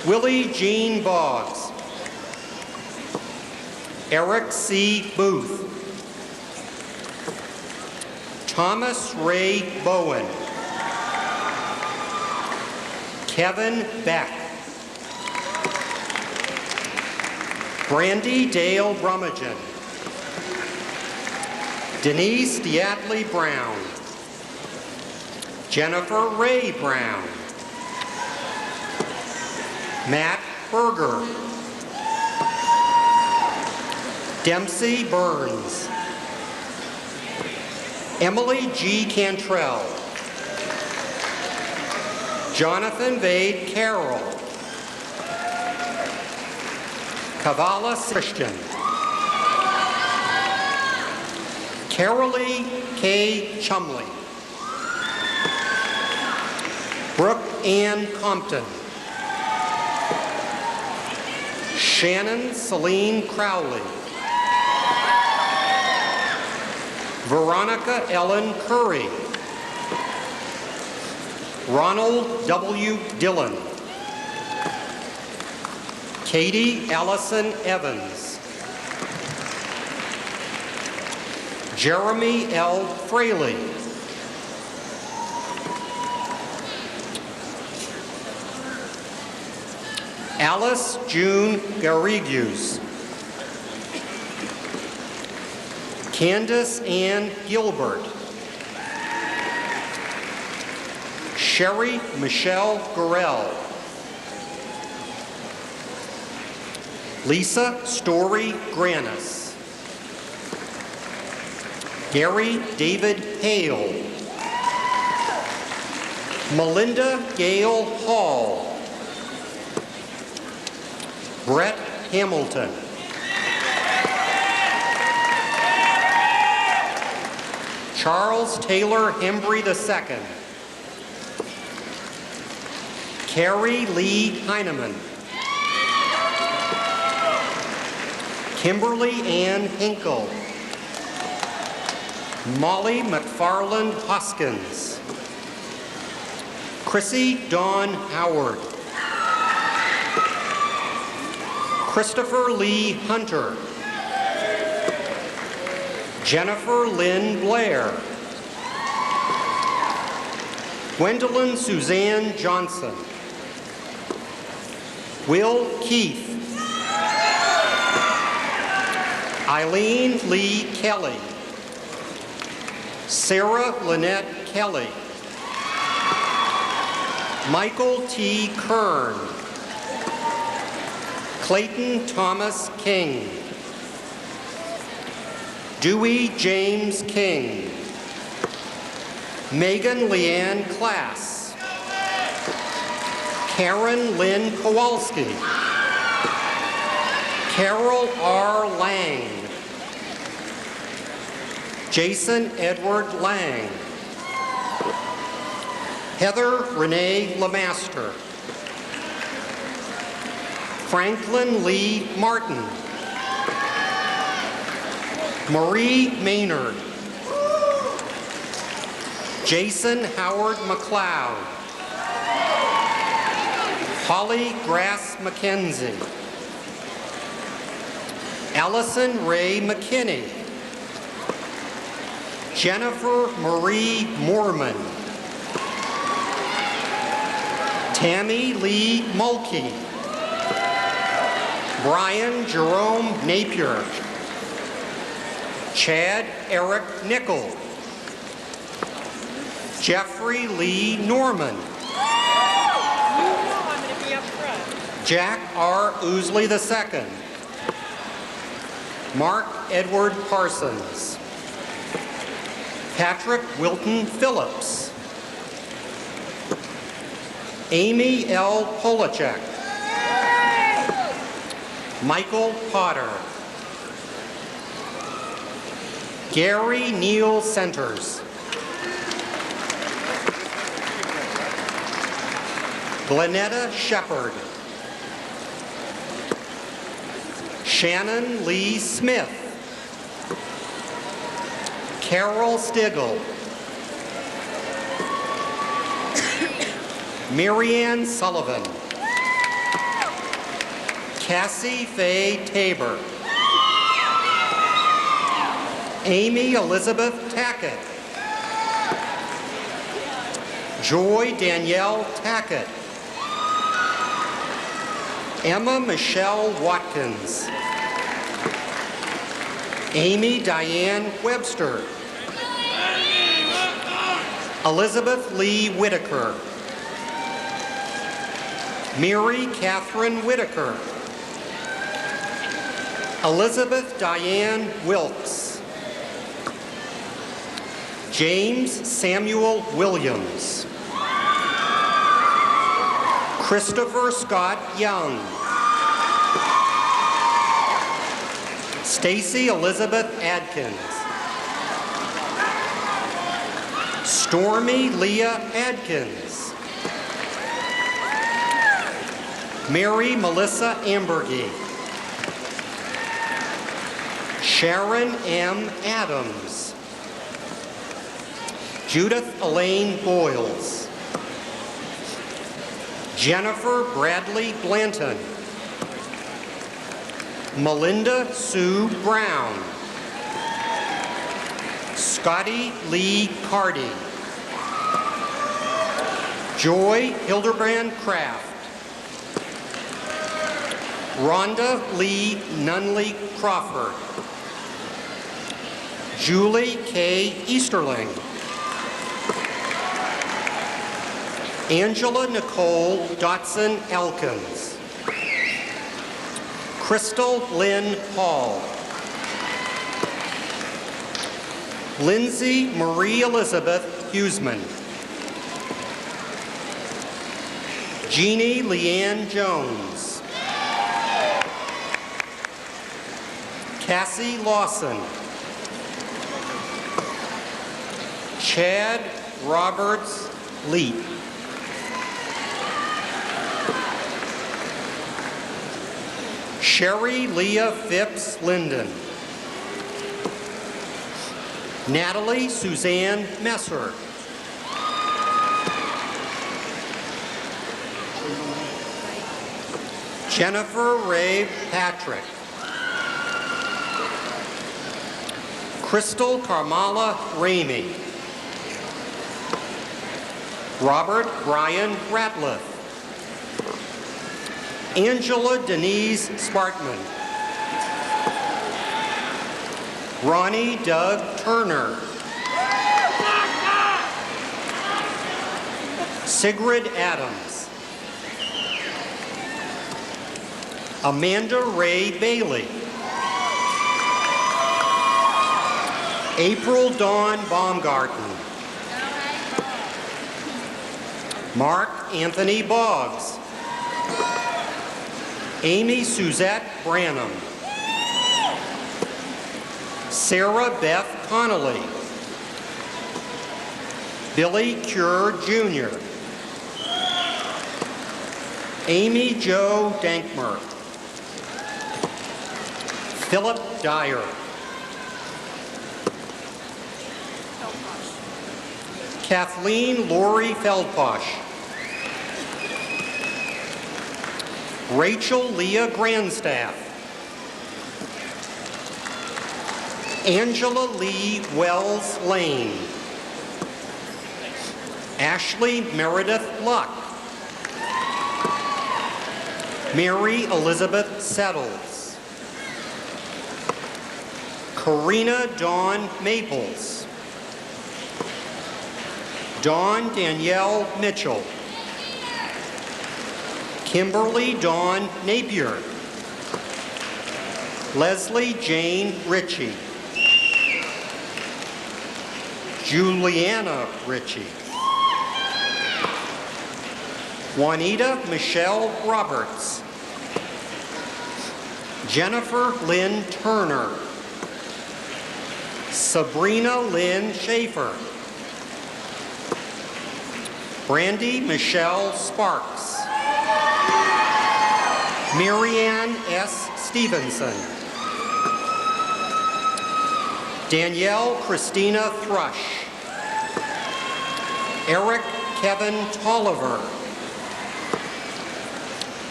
Willie Jean Boggs. Eric C. Booth. Thomas Ray Bowen. Kevin Beck. Brandy Dale Brummagem. Denise Diatley Brown. Jennifer Ray Brown. Matt Berger. Dempsey Burns. Emily G. Cantrell. Jonathan Vade Carroll. Kavala Christian. Carolee K. Chumley. Brooke Ann Compton. Shannon Celine Crowley. Veronica Ellen Curry. Ronald W. Dillon. Katie Allison Evans. Jeremy L. Fraley. Alice June Garrigues. Candace Ann Gilbert. Sherry Michelle Gorell. Lisa Story Granis. Gary David Hale. Melinda Gale Hall. Brett Hamilton. Charles Taylor Hembry II. Carrie Lee Heineman. Kimberly Ann Hinkle. Molly McFarland Hoskins. Chrissy Dawn Howard. Christopher Lee Hunter. Jennifer Lynn Blair. Gwendolyn Suzanne Johnson. Will Keith. Eileen Lee Kelly. Sarah Lynette Kelly. Michael T. Kern. Clayton Thomas King. Dewey James King. Megan Leanne Class. Karen Lynn Kowalski. Carol R. Lang. Jason Edward Lang. Heather Renee Lemaster. Franklin Lee Martin. Marie Maynard. Jason Howard McLeod. Holly Grass McKenzie. Allison Ray McKinney. Jennifer Marie Moorman. Tammy Lee Mulkey. Brian Jerome Napier. Chad Eric Nickel. Jeffrey Lee Norman. Jack R. Ousley II. Mark Edward Parsons. Patrick Wilton Phillips. Amy L. Polachek. Michael Potter. Gary Neal Centers. Glenetta Shepard. Shannon Lee Smith. Carol Stigl. Marianne Sullivan. Cassie Faye Tabor. Amy Elizabeth Tackett. Joy Danielle Tackett. Emma Michelle Watkins. Amy Diane Webster. Elizabeth Lee Whitaker. Mary Catherine Whitaker. Elizabeth Diane Wilkes. James Samuel Williams. Christopher Scott Young. Stacy Elizabeth Adkins. Stormy Leah Adkins. Mary Melissa Ambergy. Sharon M. Adams. Judith Elaine Boyles. Jennifer Bradley Blanton. Melinda Sue Brown. Scotty Lee Cardy. Joy Hildebrand Kraft. Rhonda Lee Nunley Crawford. Julie K. Easterling. Angela Nicole Dotson Elkins. Crystal Lynn Hall. Lindsay Marie Elizabeth Huseman. Jeannie Leanne Jones. Cassie Lawson. Chad Roberts Leet. Sherry Leah Phipps Linden. Natalie Suzanne Messer. Jennifer Ray Patrick. Crystal Carmala Ramey. Robert Brian Ratliff. Angela Denise Spartman. Ronnie Doug Turner. Sigrid Adams. Amanda Ray Bailey. April Dawn Baumgarten. Mark Anthony Boggs. Amy Suzette Branham. Sarah Beth Connolly. Billy Cure Jr. Amy Jo Dankmer. Philip Dyer. Kathleen Lori Feldposh. Rachel Leah Grandstaff. Angela Lee Wells Lane. Ashley Meredith Luck. Mary Elizabeth Settles. Karina Dawn Maples. Dawn Danielle Mitchell. Kimberly Dawn Napier. Leslie Jane Ritchie. Juliana Ritchie. Juanita Michelle Roberts. Jennifer Lynn Turner. Sabrina Lynn Schaefer. Brandy Michelle Sparks. Marianne S. Stevenson. Danielle Christina Thrush. Eric Kevin Tolliver.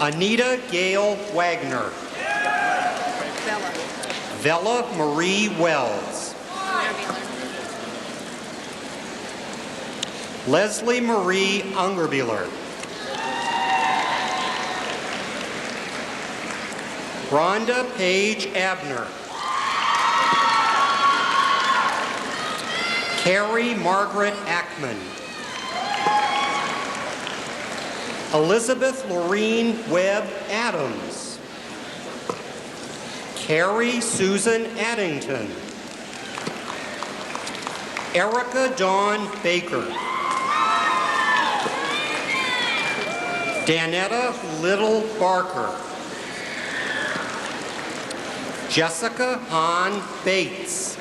Anita Gail Wagner. Vella Marie Wells. Leslie Marie Ungerbuehler. Rhonda Paige Abner. Carrie Margaret Ackman. Elizabeth Lorene Webb Adams. Carrie Susan Addington. Erica Dawn Baker. Danetta Little Barker. Jessica Hahn Bates.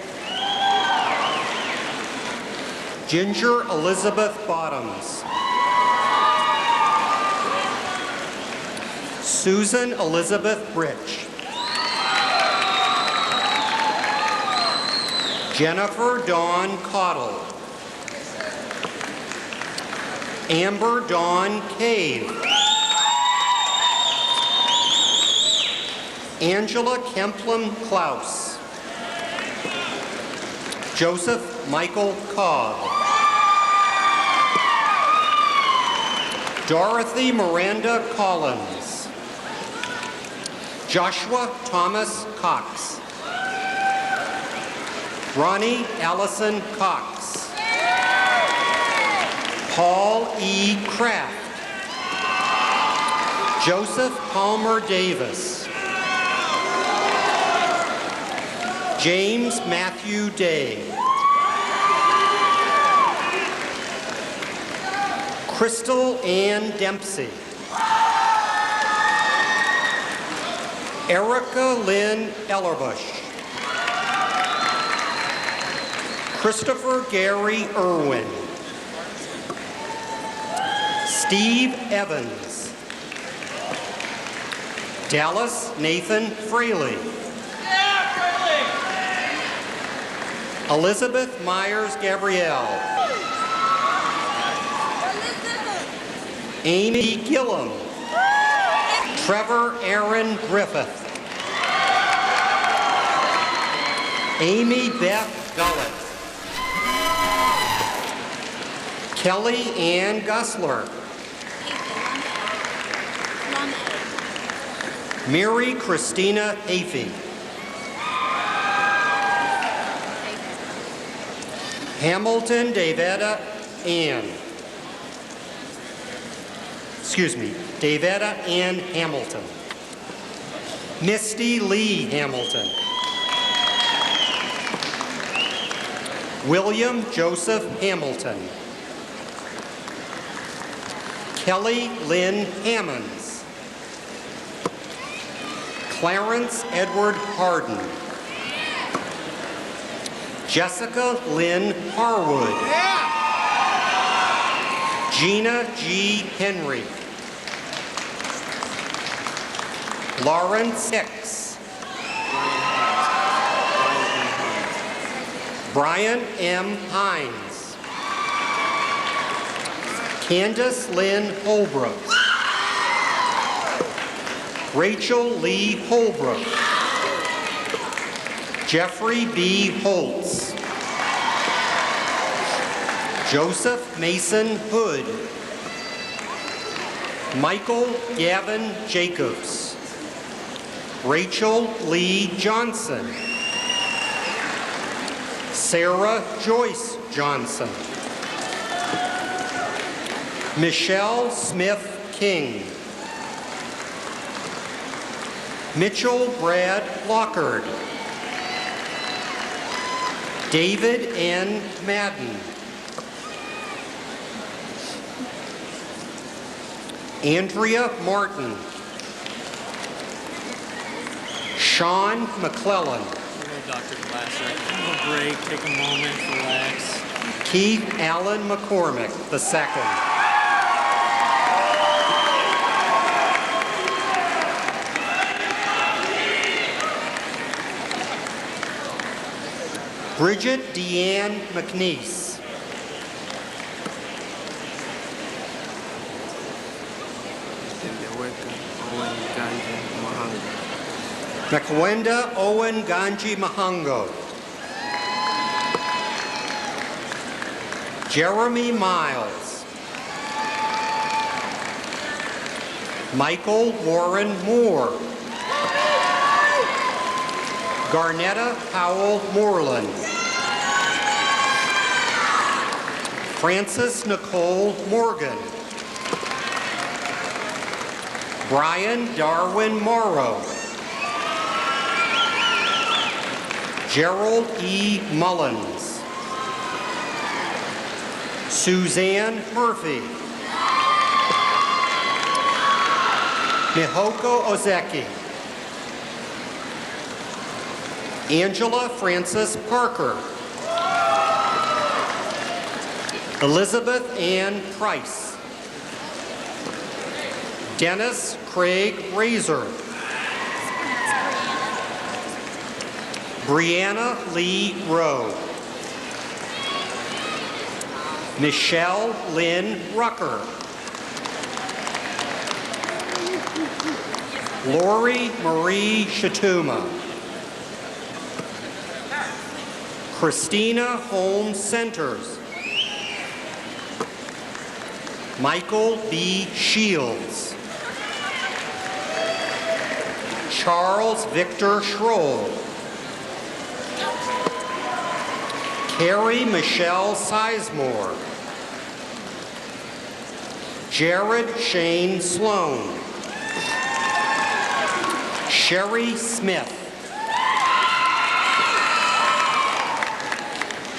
Ginger Elizabeth Bottoms. Susan Elizabeth Rich. Jennifer Dawn Cottle. Amber Dawn Cave. Angela Kemplem Klaus. Joseph Michael Cobb. Dorothy Miranda Collins. Joshua Thomas Cox. Ronnie Allison Cox. Paul E. Kraft. Joseph Palmer Davis. James Matthew Day. Crystal Ann Dempsey. Erica Lynn Ellerbush. Christopher Gary Irwin. Steve Evans. Dallas Nathan Fraley. Elizabeth Myers Gabrielle. Amy Gillum. Trevor Aaron Griffith. Amy Beth Gullett. Kelly Ann Gussler. Mary Christina Afey. Hamilton Davetta Ann. Davetta Ann Hamilton. Misty Lee Hamilton. William Joseph Hamilton. Kelly Lynn Hammonds. Clarence Edward Harden. Jessica Lynn Harwood. Gina G. Henry. Lawrence Hicks. Brian M. Hines. Candace Lynn Holbrook. Rachel Lee Holbrook. Jeffrey B. Holtz. Joseph Mason Hood. Michael Gavin Jacobs. Rachel Lee Johnson. Sarah Joyce Johnson. Michelle Smith King. Mitchell Brad Lockard. David N. Madden. Andrea Martin. Sean McClellan. Hello, Dr. Glasser. Have a break, take a moment, relax. Keith Allen McCormick II. Bridget Deanne McNeese. Mekwenda Owen Ganji Mahango. Jeremy Miles. Michael Warren Moore. Garnetta Howell Moreland. Frances Nicole Morgan. Brian Darwin Morrow. Gerald E. Mullins. Suzanne Murphy. Mihoko Ozeki. Angela Frances Parker. Elizabeth Ann Price. Dennis Craig Razor. Brianna Lee Rowe. Michelle Lynn Rucker. Lori Marie Shatuma. Christina Holmes Centers. Michael B. Shields. Charles Victor Schroll. Carrie Michelle Sizemore. Jared Shane Sloan. Sherry Smith.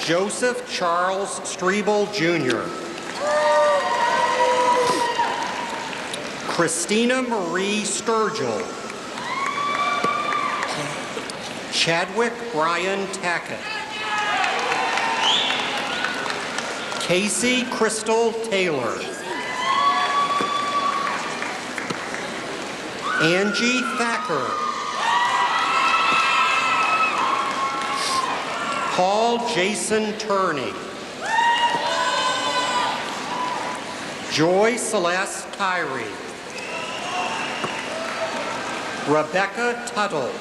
Joseph Charles Strebel Jr. Christina Marie Sturgill. Chadwick Brian Tackett. Casey Crystal Taylor. Angie Thacker. Paul Jason Turney. Joy Celeste Tyree. Rebecca Tuttle.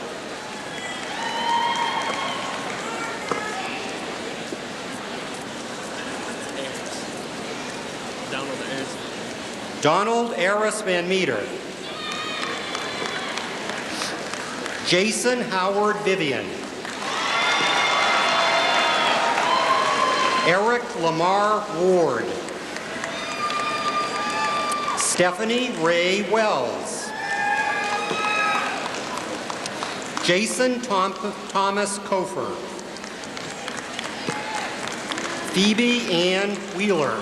Donald Aris Van Meter. Jason Howard Vivian. Eric Lamar Ward. Stephanie Ray Wells. Jason Thomas Kofer. Phoebe Ann Wheeler.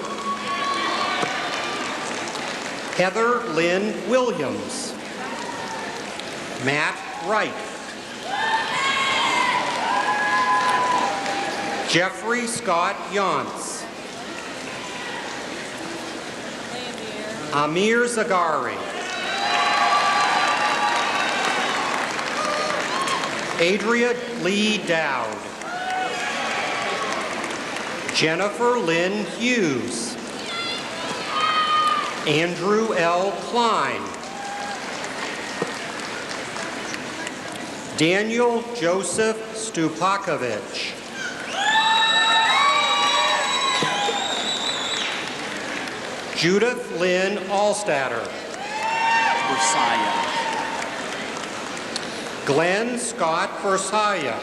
Heather Lynn Williams. Matt Wright. Jeffrey Scott Yonts. Amir Zagari. Adria Lee Dowd. Jennifer Lynn Hughes. Andrew L. Klein. Daniel Joseph Stupakovich. Judith Lynn Allstatter. Versailles. Glenn Scott Versailles.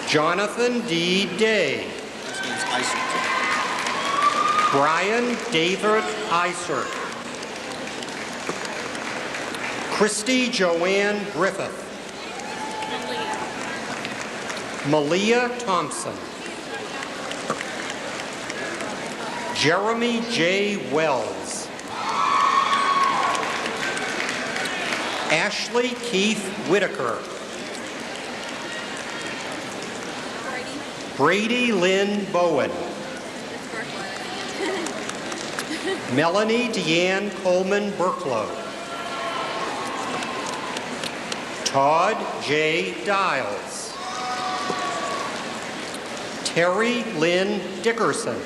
Jonathan D. Day. This one's Isaac. Brian David Isert. Christy Joanne Griffith. Malia Thompson. Jeremy J. Wells. Ashley Keith Whitaker. Brady Lynn Bowen. Melanie Deanne Coleman Burklow. Todd J. Dials. Terry Lynn Dickerson.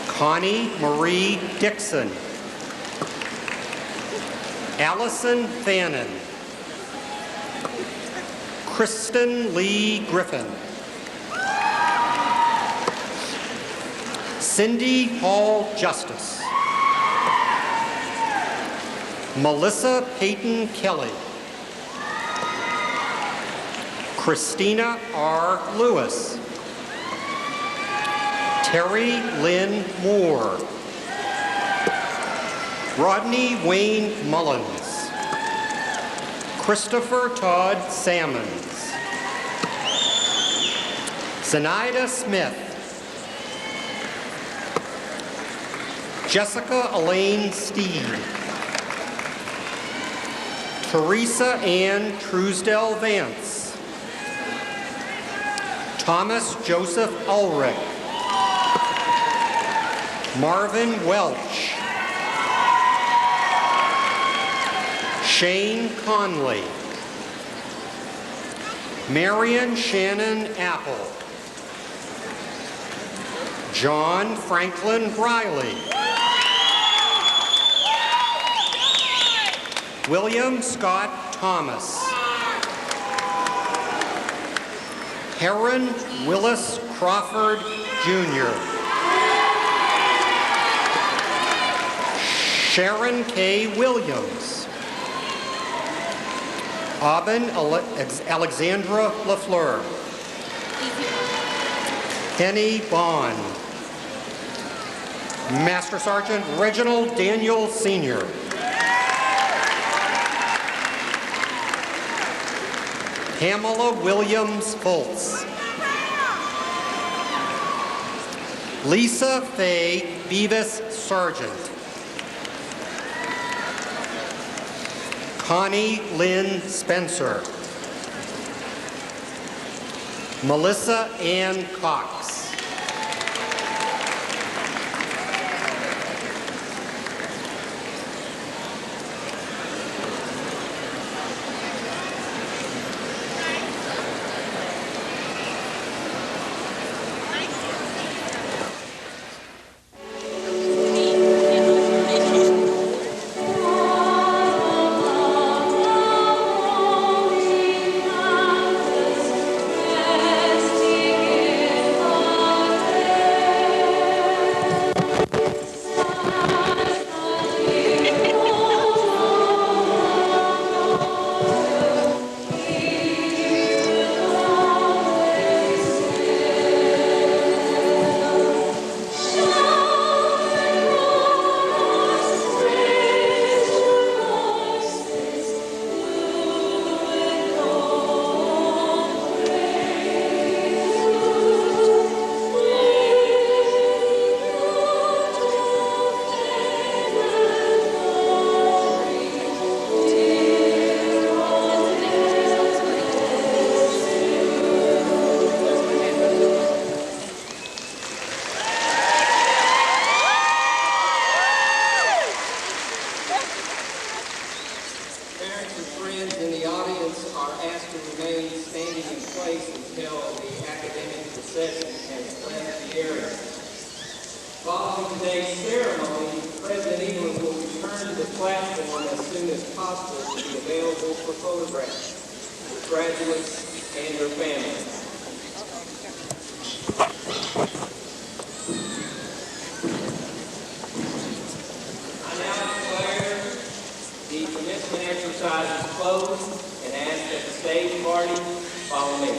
Connie Marie Dixon. Allison Fannin. Kristen Lee Griffin. Cindy Hall Justice. Melissa Peyton Kelly. Christina R. Lewis. Terry Lynn Moore. Rodney Wayne Mullins. Christopher Todd Sammons. Zenaida Smith. Jessica Elaine Steed. Teresa Ann Truesdell Vance. Thomas Joseph Ulrich. Marvin Welch. Shane Conley. Marion Shannon Apple. John Franklin Riley. William Scott Thomas. Heron Willis Crawford, Jr. Sharon K. Williams. Aubin Alexandra LaFleur. Penny Bond. Master Sergeant Reginald Daniel Sr. Pamela Williams Foltz. Lisa Faye Beavis Sargent. Connie Lynn Spencer. Melissa Ann Cox. Following today's ceremony, President England will return to the this platform as soon as possible to be available for photographs with graduates and their families. I now declare the commencement exercises closed and ask that the stage party follow me.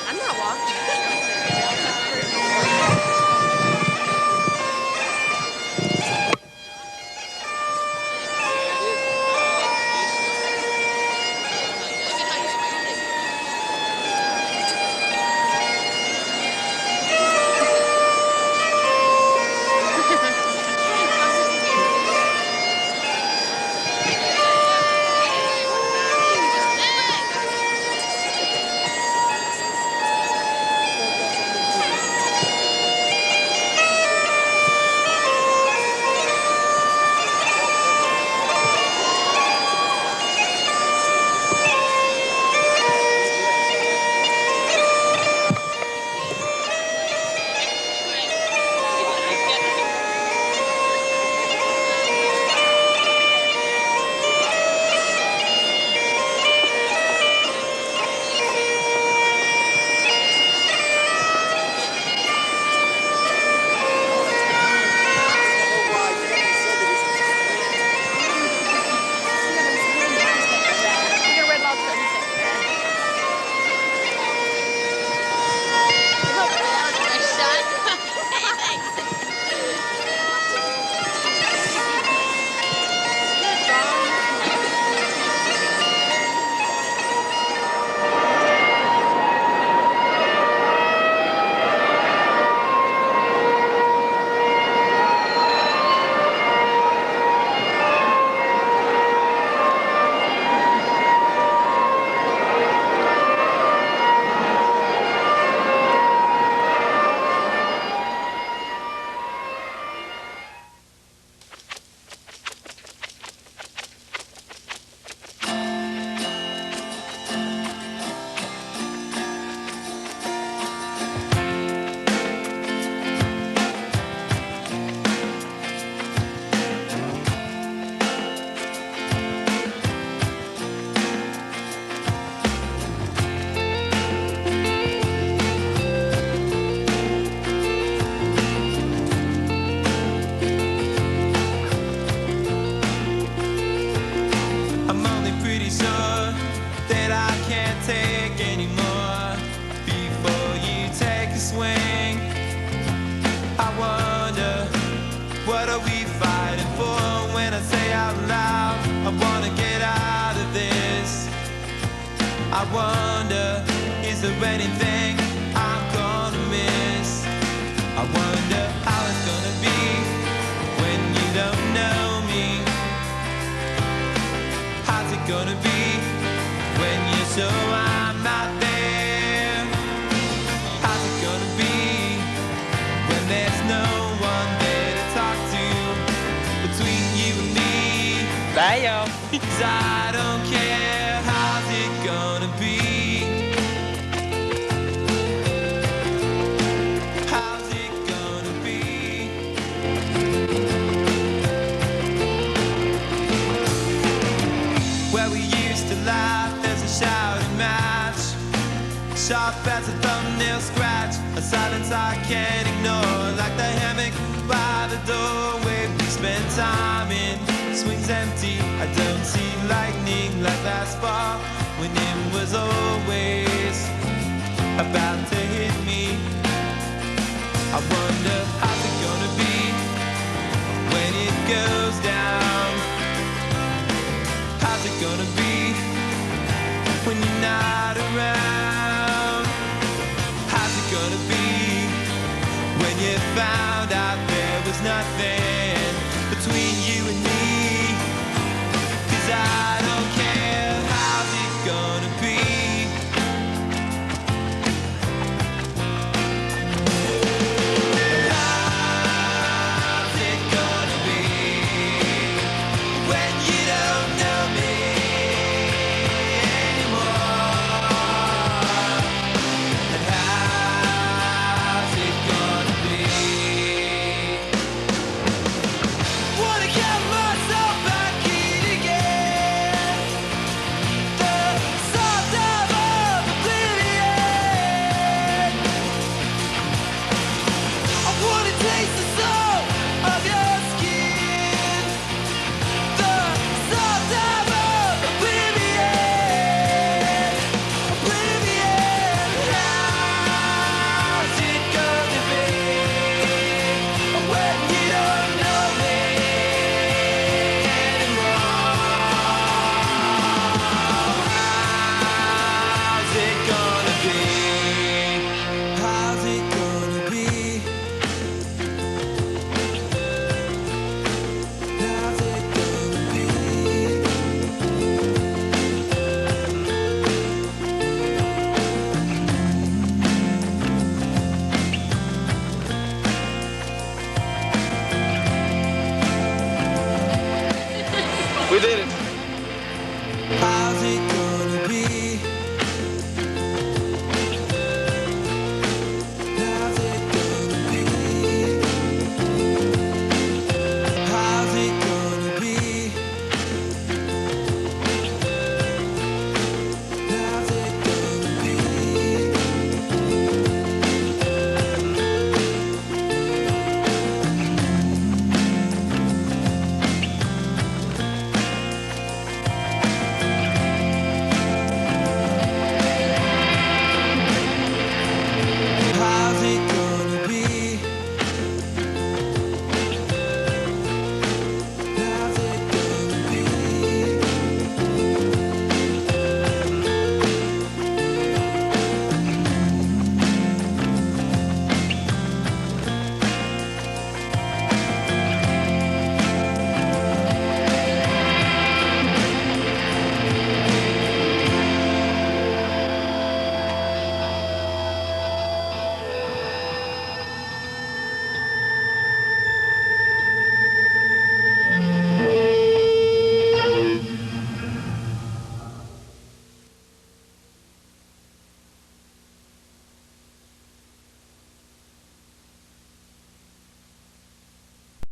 I'm not walking. I wonder, is there anything I'm gonna miss? I wonder how it's gonna be when you don't know me. How's it gonna be when you're so I'm not there? How's it gonna be when there's no one there to talk to between you and me? Bye, y'all. 'Cause I don't care, how's it gonna be? How's it gonna be? Where we used to laugh, there's a shouting match, sharp as a thumbnail scratch, a silence I can't ignore, like the hammock by the doorway we spend time in. swings empty. I don't see lightning like last fall when it was always about to hit me. I wonder how's it gonna be when it goes down. How's it gonna be when you're not around? How's it gonna be when you found out there was nothing between you and me? 'Cause I don't care, how's it gonna be? How's it gonna be when you don't know me anymore? And how's it gonna be? Wanna get myself back in again. The soft time of oblivion. I wanna taste the soul of your skin. The soft time of oblivion. Oblivion. How's it gonna be when you don't know me anymore? How's it gonna